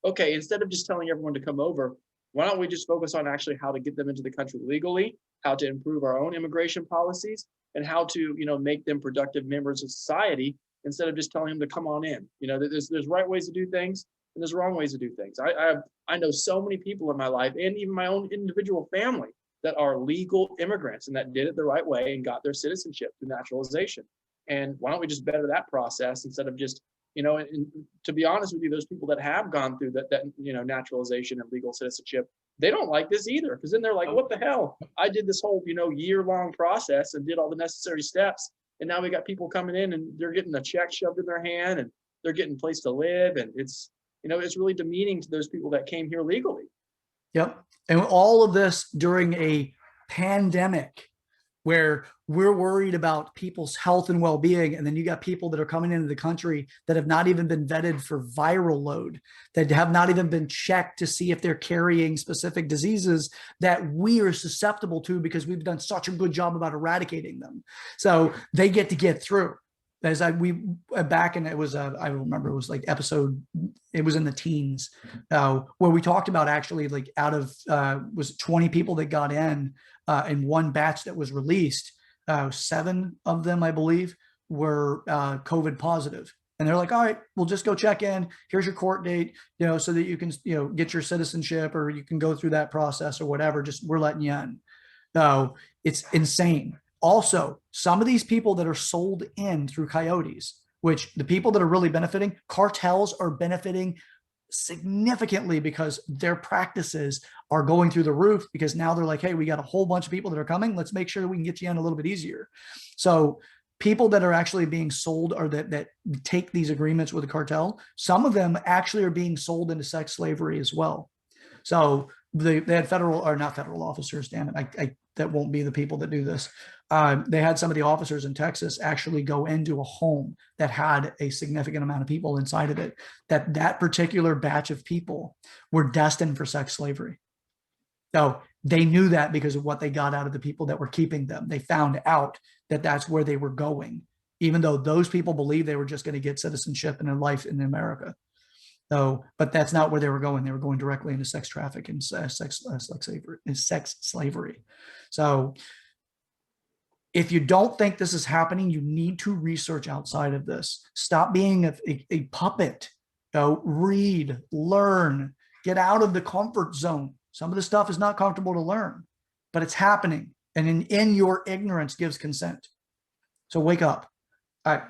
okay. Instead of just telling everyone to come over, why don't we just focus on actually how to get them into the country legally, how to improve our own immigration policies, and how to, you know, make them productive members of society instead of just telling them to come on in. You know, there's right ways to do things and there's wrong ways to do things. I know so many people in my life, and even my own individual family, that are legal immigrants and that did it the right way and got their citizenship through naturalization. And why don't we just better that process instead of just, you know, and to be honest with you, those people that have gone through that you know, naturalization and legal citizenship, they don't like this either, because then they're like, what the hell? I did this whole, you know, year-long process and did all the necessary steps, and now we got people coming in and they're getting a check shoved in their hand and they're getting a place to live, and it's, you know, it's really demeaning to those people that came here legally. Yep. And all of this during a pandemic where we're worried about people's health and well-being. And then you got people that are coming into the country that have not even been vetted for viral load, that have not even been checked to see if they're carrying specific diseases that we are susceptible to because we've done such a good job about eradicating them. So they get through. As we back in, it was I remember it was like episode, it was in the teens, where we talked about actually like out of was 20 people that got in one batch that was released, 7 of them I believe were COVID positive, and they're like, all right, we'll just go check in. Here's your court date, you know, so that you can, you know, get your citizenship or you can go through that process or whatever. Just we're letting you in. So it's insane. Also, some of these people that are sold in through coyotes, which the people that are really benefiting, cartels are benefiting significantly because their practices are going through the roof, because now they're like, hey, we got a whole bunch of people that are coming. Let's make sure that we can get you in a little bit easier. So people that are actually being sold or that take these agreements with the cartel, some of them actually are being sold into sex slavery as well. So they had federal, or not federal officers, damn it, that won't be the people that do this. They had some of the officers in Texas actually go into a home that had a significant amount of people inside of it, that particular batch of people were destined for sex slavery. So they knew that because of what they got out of the people that were keeping them. They found out that that's where they were going, even though those people believed they were just going to get citizenship and a life in America. So, but that's not where they were going. They were going directly into sex trafficking, sex slavery. So if you don't think this is happening, you need to research outside of this. Stop being a puppet. You know, read, learn, get out of the comfort zone. Some of the stuff is not comfortable to learn, but it's happening. And in your ignorance gives consent. So wake up. All right.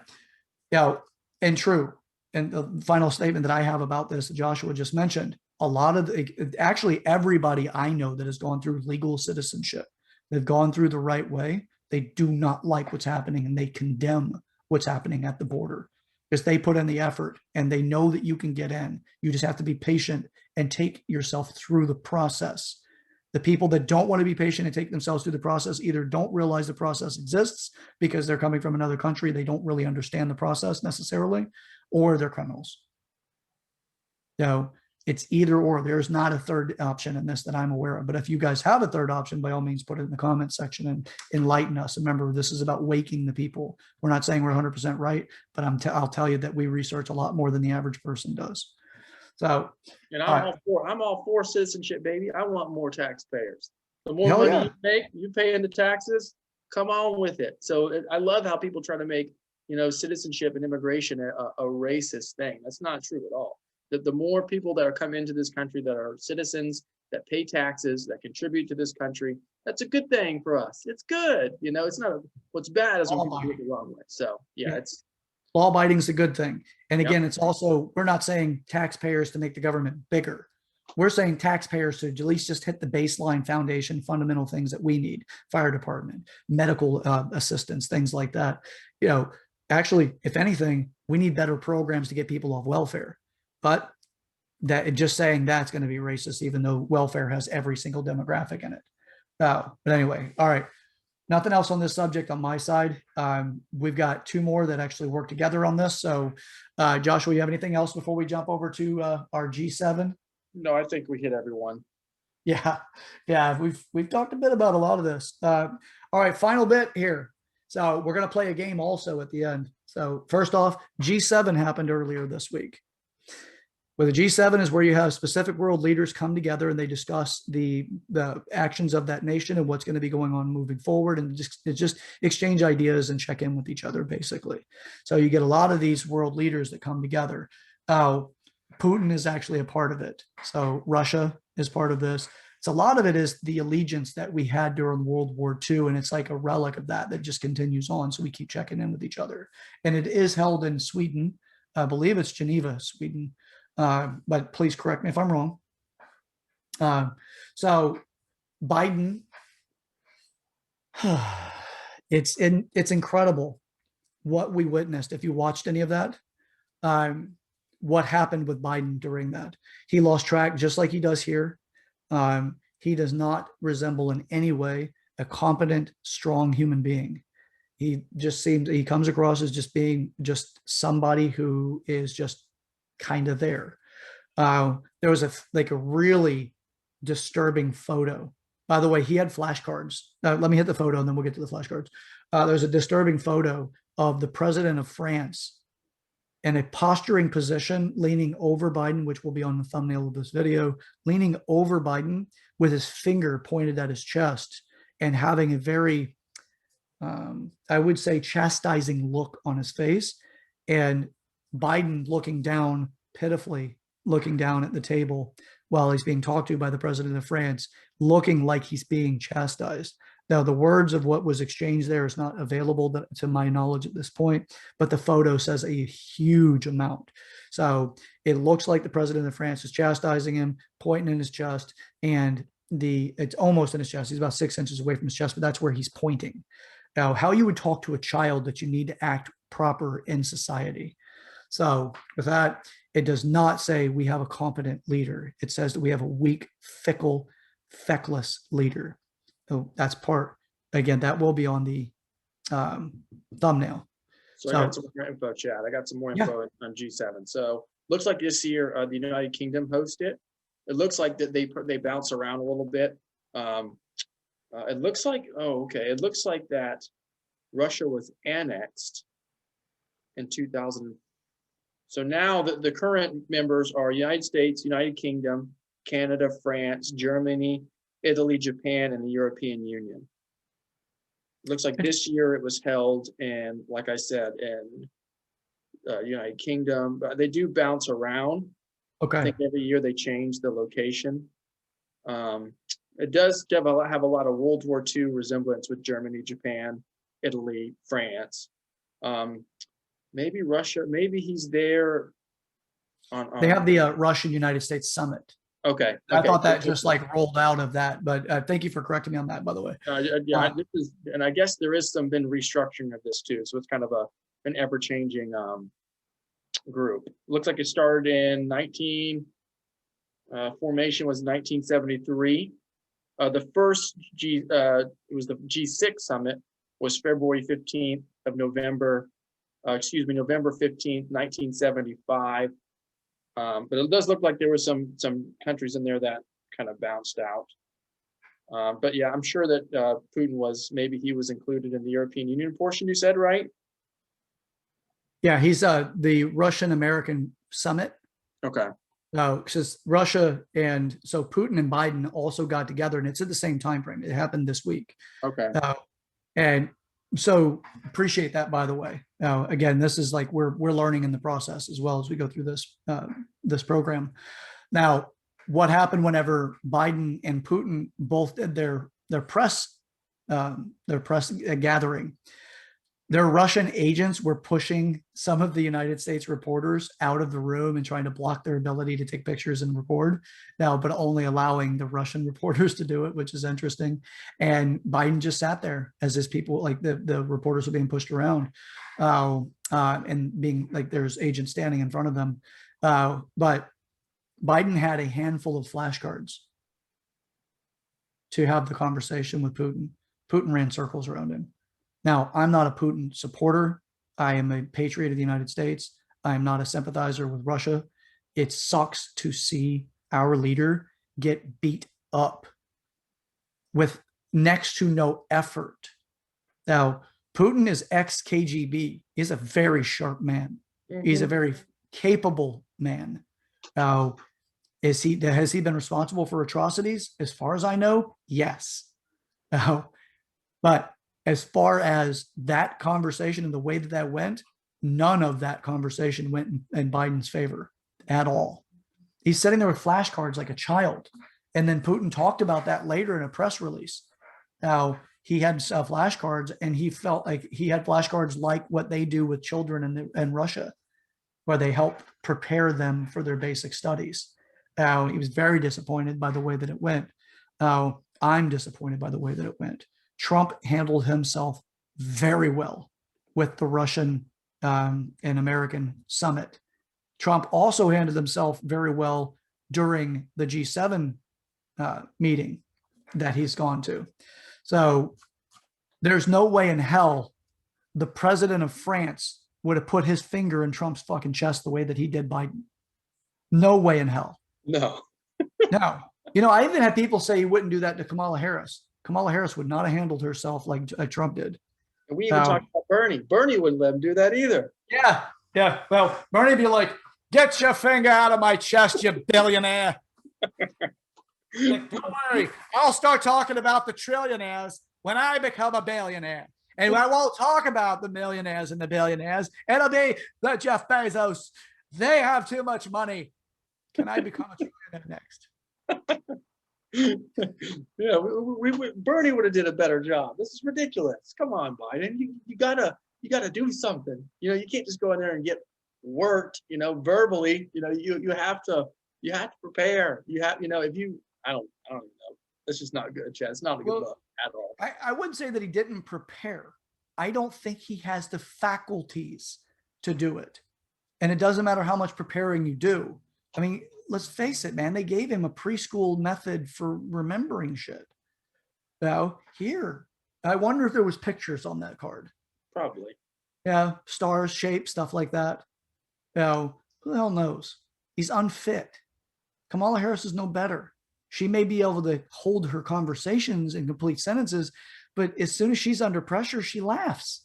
You know, and true. And the final statement that I have about this, Joshua just mentioned, a lot of actually everybody I know that has gone through legal citizenship, they've gone through the right way. They do not like what's happening and they condemn what's happening at the border because they put in the effort and they know that you can get in. You just have to be patient and take yourself through the process. The people that don't want to be patient and take themselves through the process either don't realize the process exists because they're coming from another country, they don't really understand the process necessarily, or they're criminals. So it's either or. There's not a third option in this that I'm aware of. But if you guys have a third option, by all means, put it in the comments section and enlighten us. Remember, this is about waking the people. We're not saying we're 100% right, but I'll tell you that we research a lot more than the average person does. So, And I'm all for citizenship, baby. I want more taxpayers. The more hell money yeah. you make, you pay into taxes. Come on with it. So I love how people try to make, citizenship and immigration a racist thing. That's not true at all. The more people that are coming into this country that are citizens, that pay taxes, that contribute to this country, that's a good thing for us. It's good. It's not what's bad is when people do it the wrong way. So yeah, it's law abiding is a good thing. And again, it's also, we're not saying taxpayers to make the government bigger. We're saying taxpayers to at least just hit the baseline foundation, fundamental things that we need, fire department, medical assistance, things like that. Actually, if anything, we need better programs to get people off welfare. But that just saying that's going to be racist, even though welfare has every single demographic in it. But anyway, all right. Nothing else on this subject on my side. We've got two more that actually work together on this. So, Joshua, you have anything else before we jump over to our G7? No, I think we hit everyone. Yeah, we've talked a bit about a lot of this. All right, final bit here. So we're going to play a game also at the end. So first off, G7 happened earlier this week. Where the G7 is where you have specific world leaders come together and they discuss the actions of that nation and what's going to be going on moving forward, and just exchange ideas and check in with each other, basically. So you get a lot of these world leaders that come together. Putin is actually a part of it. So Russia is part of this. So a lot of it is the allegiance that we had during World War II, and it's like a relic of that just continues on. So we keep checking in with each other. And it is held in Sweden. I believe it's Geneva, Sweden. But please correct me if I'm wrong. So Biden, it's incredible what we witnessed. If you watched any of that, what happened with Biden during that? He lost track just like he does here. He does not resemble in any way a competent, strong human being. He comes across as just being just somebody who is just kind of there. There was a really disturbing photo. By the way, he had flashcards. Let me hit the photo and then we'll get to the flashcards. There's a disturbing photo of the president of France in a posturing position, leaning over Biden, which will be on the thumbnail of this video, leaning over Biden with his finger pointed at his chest and having a very, I would say, chastising look on his face. And Biden looking down, pitifully looking down at the table while he's being talked to by the president of France, looking like he's being chastised. Now, the words of what was exchanged there is not available to my knowledge at this point, but the photo says a huge amount. So it looks like the president of France is chastising him, pointing in his chest, and it's almost in his chest. He's about 6 inches away from his chest, but that's where he's pointing. Now, how you would talk to a child that you need to act proper in society. So with that, it does not say we have a competent leader. It says that we have a weak, fickle, feckless leader. So that's part, again, that will be on the thumbnail. So I got some more info, Chad. I got some more info on G7. So looks like this year the United Kingdom host it. It looks like that they bounce around a little bit. It looks like, it looks like that Russia was annexed in 2000. So now the current members are United States, United Kingdom, Canada, France, Germany, Italy, Japan, and the European Union. It looks like this year it was held in, like I said, in United Kingdom. But they do bounce around. Okay. I think every year they change the location. It does have a lot of World War II resemblance with Germany, Japan, Italy, France. Maybe Russia, maybe he's there. They have the Russian-United States summit Okay. I Okay. thought that just like rolled out of that, but thank you for correcting me on that, by the way. Yeah, this is, and I guess there is some been restructuring of this too. So it's kind of an ever changing group. Looks like it started in formation was 1973. The first it was the G6 summit was February 15th of November, November 15th, 1975. But it does look like there were some countries in there that kind of bounced out. But yeah, I'm sure that Putin he was included in the European Union portion, you said, right? Yeah, he's the Russian-American summit. Okay. Because Russia and so Putin and Biden also got together, and it's at the same time frame. It happened this week. Okay. And so appreciate that, by the way. Again, this is like we're learning in the process as well as we go through this program. Now, what happened whenever Biden and Putin both did their press gathering? Their Russian agents were pushing some of the United States reporters out of the room and trying to block their ability to take pictures and record now, but only allowing the Russian reporters to do it, which is interesting. And Biden just sat there as his people, like the reporters were being pushed around and being like, there's agents standing in front of them. But Biden had a handful of flashcards to have the conversation with Putin. Putin ran circles around him. Now, I'm not a Putin supporter. I am a patriot of the United States. I am not a sympathizer with Russia. It sucks to see our leader get beat up with next to no effort. Now, Putin is ex-KGB. He's a very sharp man. Mm-hmm. He's a very capable man. Now, has he been responsible for atrocities? As far as I know, yes. But as far as that conversation and the way that went, none of that conversation went in Biden's favor at all. He's sitting there with flashcards like a child. And then Putin talked about that later in a press release. Now, he had flashcards, and he felt like he had flashcards like what they do with children in Russia, where they help prepare them for their basic studies. He was very disappointed by the way that it went. I'm disappointed by the way that it went. Trump handled himself very well with the Russian and American summit. Trump also handled himself very well during the G7 meeting that he's gone to. So there's no way in hell the president of France would have put his finger in Trump's fucking chest the way that he did Biden. No way in hell. No. No. You know, I even had people say he wouldn't do that to Kamala Harris. Kamala Harris would not have handled herself like Trump did. And we even talked about Bernie. Bernie wouldn't let him do that either. Yeah. Yeah. Well, Bernie would be like, get your finger out of my chest, you billionaire. Like, don't worry. I'll start talking about the trillionaires when I become a billionaire. And I won't talk about the millionaires and the billionaires. It'll be the Jeff Bezos. They have too much money. Can I become a trillionaire next? Yeah, Bernie would have did a better job. This is ridiculous. Come on, Biden. You gotta do something. You know, you can't just go in there and get worked, you know, verbally. You know, you have to prepare. You have, you know, if you I don't know. It's just not good, Chad. It's not a good look at all. I wouldn't say that he didn't prepare. I don't think he has the faculties to do it. And it doesn't matter how much preparing you do. I mean, let's face it, man. They gave him a preschool method for remembering shit. Now, here, I wonder if there was pictures on that card. Probably. Yeah, stars, shapes, stuff like that. Now, who the hell knows? He's unfit. Kamala Harris is no better. She may be able to hold her conversations in complete sentences, but as soon as she's under pressure, she laughs.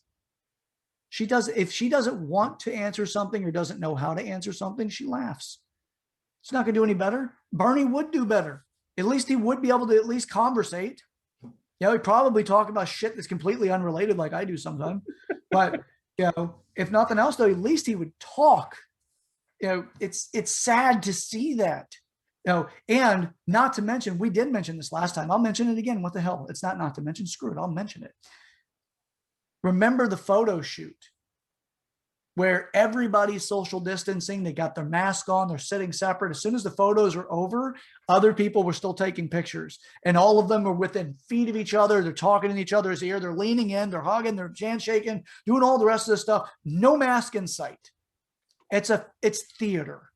She does. If she doesn't want to answer something or doesn't know how to answer something, she laughs. It's not going to do any better. Bernie would do better. At least he would be able to at least conversate. Yeah, he'd probably talk about shit that's completely unrelated like I do sometimes. But, you know, if nothing else, though, at least he would talk. You know, it's sad to see that. You know, and not to mention, we did mention this last time. I'll mention it again. What the hell? It's not to mention. Screw it. I'll mention it. Remember the photo shoot where everybody's social distancing. They got their mask on. They're sitting separate. As soon as the photos are over, other people were still taking pictures, and all of them are within feet of each other. They're talking in each other's ear. They're leaning in. They're hugging. They're handshaking, doing all the rest of this stuff. No mask in sight. It's theater.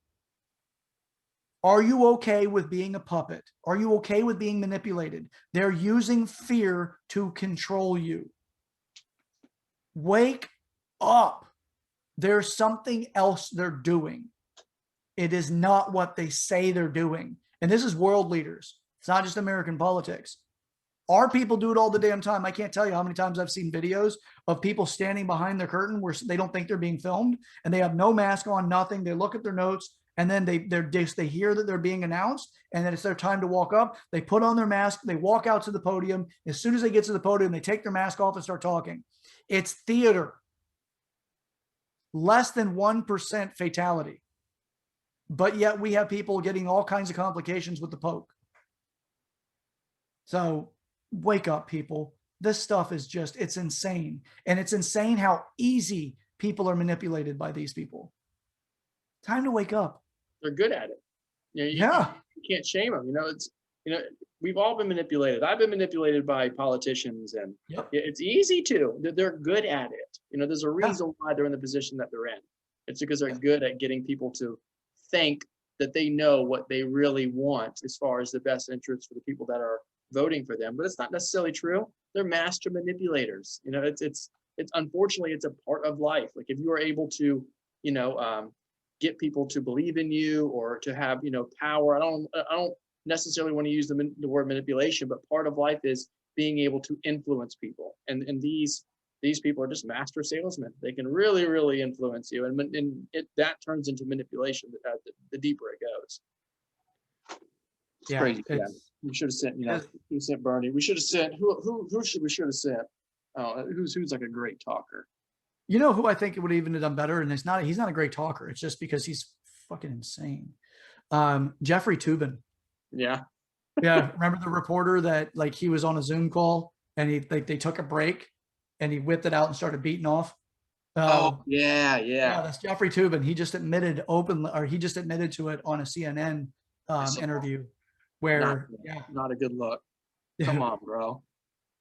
Are you okay with being a puppet? Are you okay with being manipulated? They're using fear to control you. Wake up. There's something else they're doing. It is not what they say they're doing. And this is world leaders. It's not just American politics. Our people do it all the damn time. I can't tell you how many times I've seen videos of people standing behind the curtain where they don't think they're being filmed, and they have no mask on, nothing. They look at their notes, and then they hear that they're being announced, and then it's their time to walk up. They put on their mask. They walk out to the podium. As soon as they get to the podium, they take their mask off and start talking. It's theater. Less than 1% fatality. But yet we have people getting all kinds of complications with the poke. So wake up, people. This stuff is just, it's insane. And it's insane how easy people are manipulated by these people. Time to wake up. They're good at it. You can't shame them. We've all been manipulated. I've been manipulated by politicians, and it's easy to. They're good at it. There's a reason why they're in the position that they're in. It's because they're good at getting people to think that they know what they really want as far as the best interest for the people that are voting for them. But it's not necessarily true. They're master manipulators. It's unfortunately, it's a part of life. Like, if you are able to, get people to believe in you, or to have, power. I don't necessarily want to use the word manipulation, but part of life is being able to influence people. And these people are just master salesmen. They can really, really influence you, and that turns into manipulation the deeper it goes. It's crazy. We should have sent, we sent Bernie. We should have sent who should we should have sent? Oh, who's like a great talker. You know who I think it would even have done better, and he's not a great talker. It's just because he's fucking insane. Jeffrey Toobin. Yeah. Yeah. Remember the reporter that, like, he was on a Zoom call, and they took a break, and he whipped it out and started beating off. Yeah. That's Jeffrey Toobin. He just admitted to it on a CNN interview, where not a good look. Come on, bro.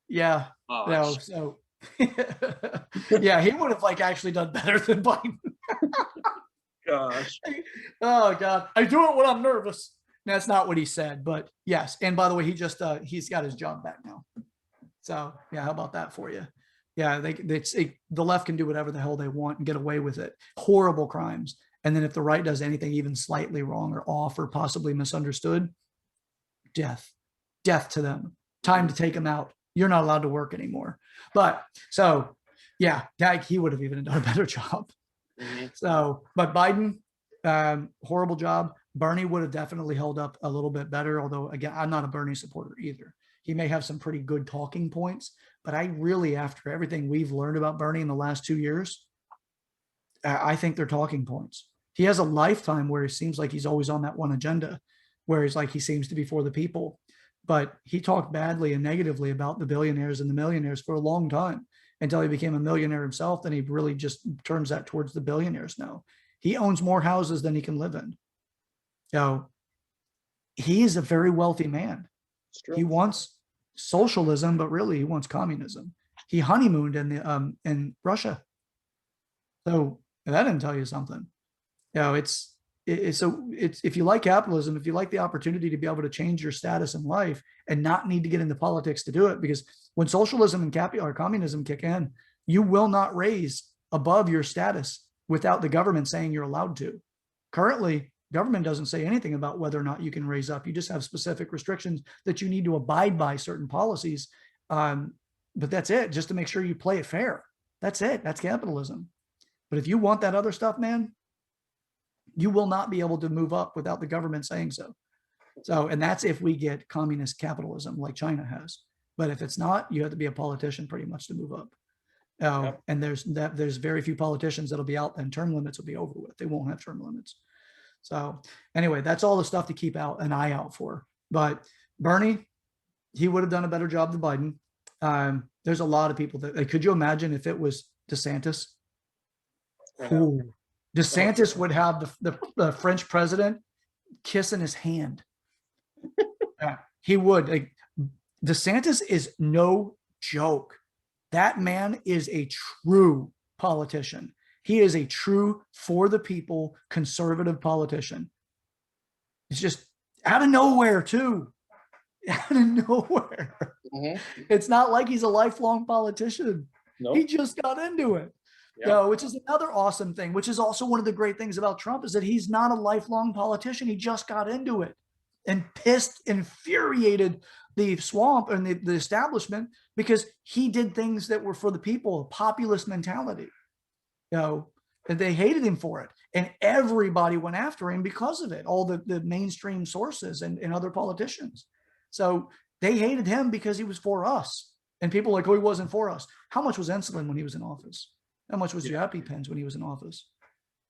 Yeah. No, so yeah, he would have actually done better than Biden. Gosh. Oh God. I do it when I'm nervous. That's not what he said, but yes. And by the way, he's got his job back now. So yeah, how about that for you? Yeah, the left can do whatever the hell they want and get away with it. Horrible crimes. And then if the right does anything even slightly wrong or off or possibly misunderstood, death to them. Time to take them out. You're not allowed to work anymore. But so, yeah, he would have even done a better job. Mm-hmm. So, but Biden, horrible job. Bernie would have definitely held up a little bit better. Although, again, I'm not a Bernie supporter either. He may have some pretty good talking points, but I really, after everything we've learned about Bernie in the last 2 years, I think they're talking points. He has a lifetime where it seems like he's always on that one agenda, where he's like, he seems to be for the people. But he talked badly and negatively about the billionaires and the millionaires for a long time, until he became a millionaire himself. Then he really just turns that towards the billionaires now. He owns more houses than he can live in. So he is a very wealthy man. He wants socialism, but really he wants communism. He honeymooned in Russia. So that didn't tell you something. It's if you like capitalism, if you like the opportunity to be able to change your status in life and not need to get into politics to do it, because when socialism and communism kick in, you will not raise above your status without the government saying you're allowed to. Currently, government doesn't say anything about whether or not you can raise up. You just have specific restrictions that you need to abide by certain policies. But that's it, just to make sure you play it fair. That's it. That's capitalism. But if you want that other stuff, man, you will not be able to move up without the government saying so. So, and that's if we get communist capitalism like China has. But if it's not, you have to be a politician pretty much to move up. And there's very few politicians that'll be out, and term limits will be over with. They won't have term limits. So anyway, that's all the stuff to keep an eye out for. But Bernie, he would have done a better job than Biden. There's a lot of people that, could you imagine if it was DeSantis? I know. Ooh. DeSantis would have the French president kissing his hand. Yeah, he would. Like, DeSantis is no joke. That man is a true politician. He is a true for the people conservative politician. It's just out of nowhere too. Out of nowhere. Mm-hmm. It's not like he's a lifelong politician. Nope. He just got into it. Yeah. You know, which is another awesome thing, which is also one of the great things about Trump is that he's not a lifelong politician. He just got into it and infuriated the swamp and the establishment because he did things that were for the people, populist mentality. You know, and they hated him for it. And everybody went after him because of it, all the mainstream sources and other politicians. So they hated him because he was for us. And people were like, oh, he wasn't for us. How much was insulin when he was in office? How much was your EpiPens when he was in office?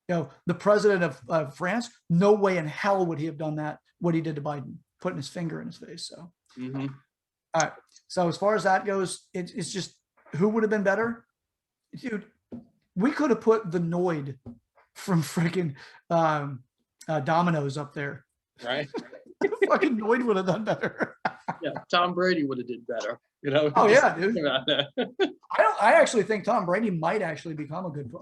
You know, the president of France, no way in hell would he have done that, what he did to Biden, putting his finger in his face. So, Mm-hmm. all right. So as far as that goes, it's just who would have been better? Dude, we could have put the Noid from freaking Domino's up there. Right. Fucking Noid would have done better. Yeah. Tom Brady would have did better. You know. Oh yeah, dude. About that. I actually think Tom Brady might actually become a good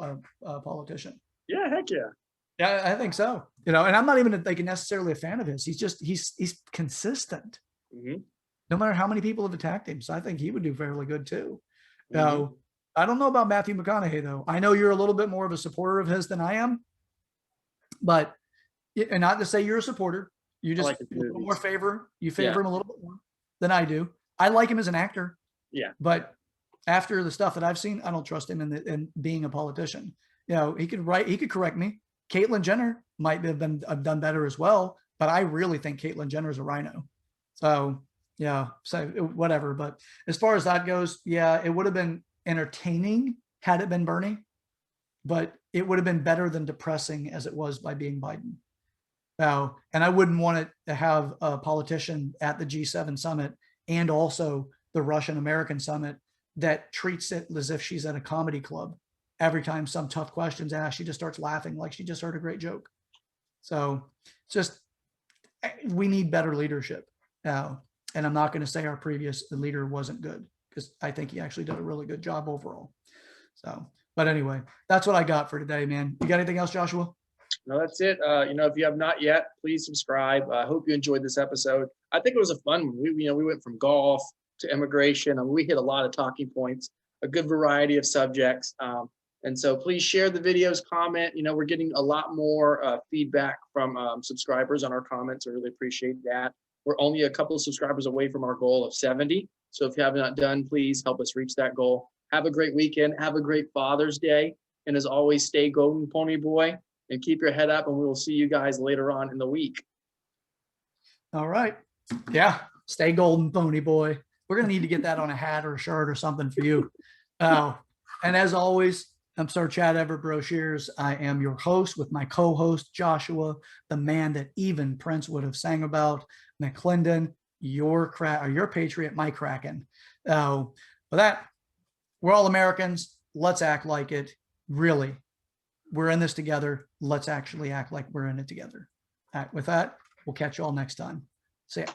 politician. Yeah. Heck yeah. Yeah, I think so. You know, and I'm not even like necessarily a fan of his. He's consistent. Mm-hmm. No matter how many people have attacked him. So I think he would do fairly good too. Mm-hmm. Now, I don't know about Matthew McConaughey though. I know you're a little bit more of a supporter of his than I am, but and not to say you're a supporter. You just like a little more favor. You favor him a little bit more than I do. I like him as an actor. Yeah. But after the stuff that I've seen, I don't trust him in being a politician. You know, he could correct me. Caitlyn Jenner might have done better as well, but I really think Caitlyn Jenner is a rhino. So yeah, so whatever. But as far as that goes, yeah, it would have been entertaining had it been Bernie, but it would have been better than depressing as it was by being Biden. Now, and I wouldn't want it to have a politician at the G7 summit and also the Russian American summit that treats it as if she's at a comedy club. Every time some tough question's asked, she just starts laughing like she just heard a great joke. So just, we need better leadership now. And I'm not going to say our previous leader wasn't good because I think he actually did a really good job overall. So, but anyway, that's what I got for today, man. You got anything else, Joshua? No, that's it. You know, if you have not yet, please subscribe. I hope you enjoyed this episode. I think it was a fun one. We went from golf to immigration, and we hit a lot of talking points, a good variety of subjects. And so please share the videos, comment. You know, we're getting a lot more feedback from subscribers on our comments. I really appreciate that. We're only a couple of subscribers away from our goal of 70. So if you have not done, please help us reach that goal. Have a great weekend. Have a great Father's Day. And as always, stay golden, pony boy, and keep your head up. And we will see you guys later on in the week. All right. Yeah. Stay golden, pony boy. We're going to need to get that on a hat or a shirt or something for you. And as always, I'm Sir Chad Everett Brochures. I am your host with my co-host, Joshua, the man that even Prince would have sang about, McClendon, your patriot, my Kraken. With that, we're all Americans. Let's act like it. Really, we're in this together. Let's actually act like we're in it together. All right, with that, we'll catch you all next time. See ya.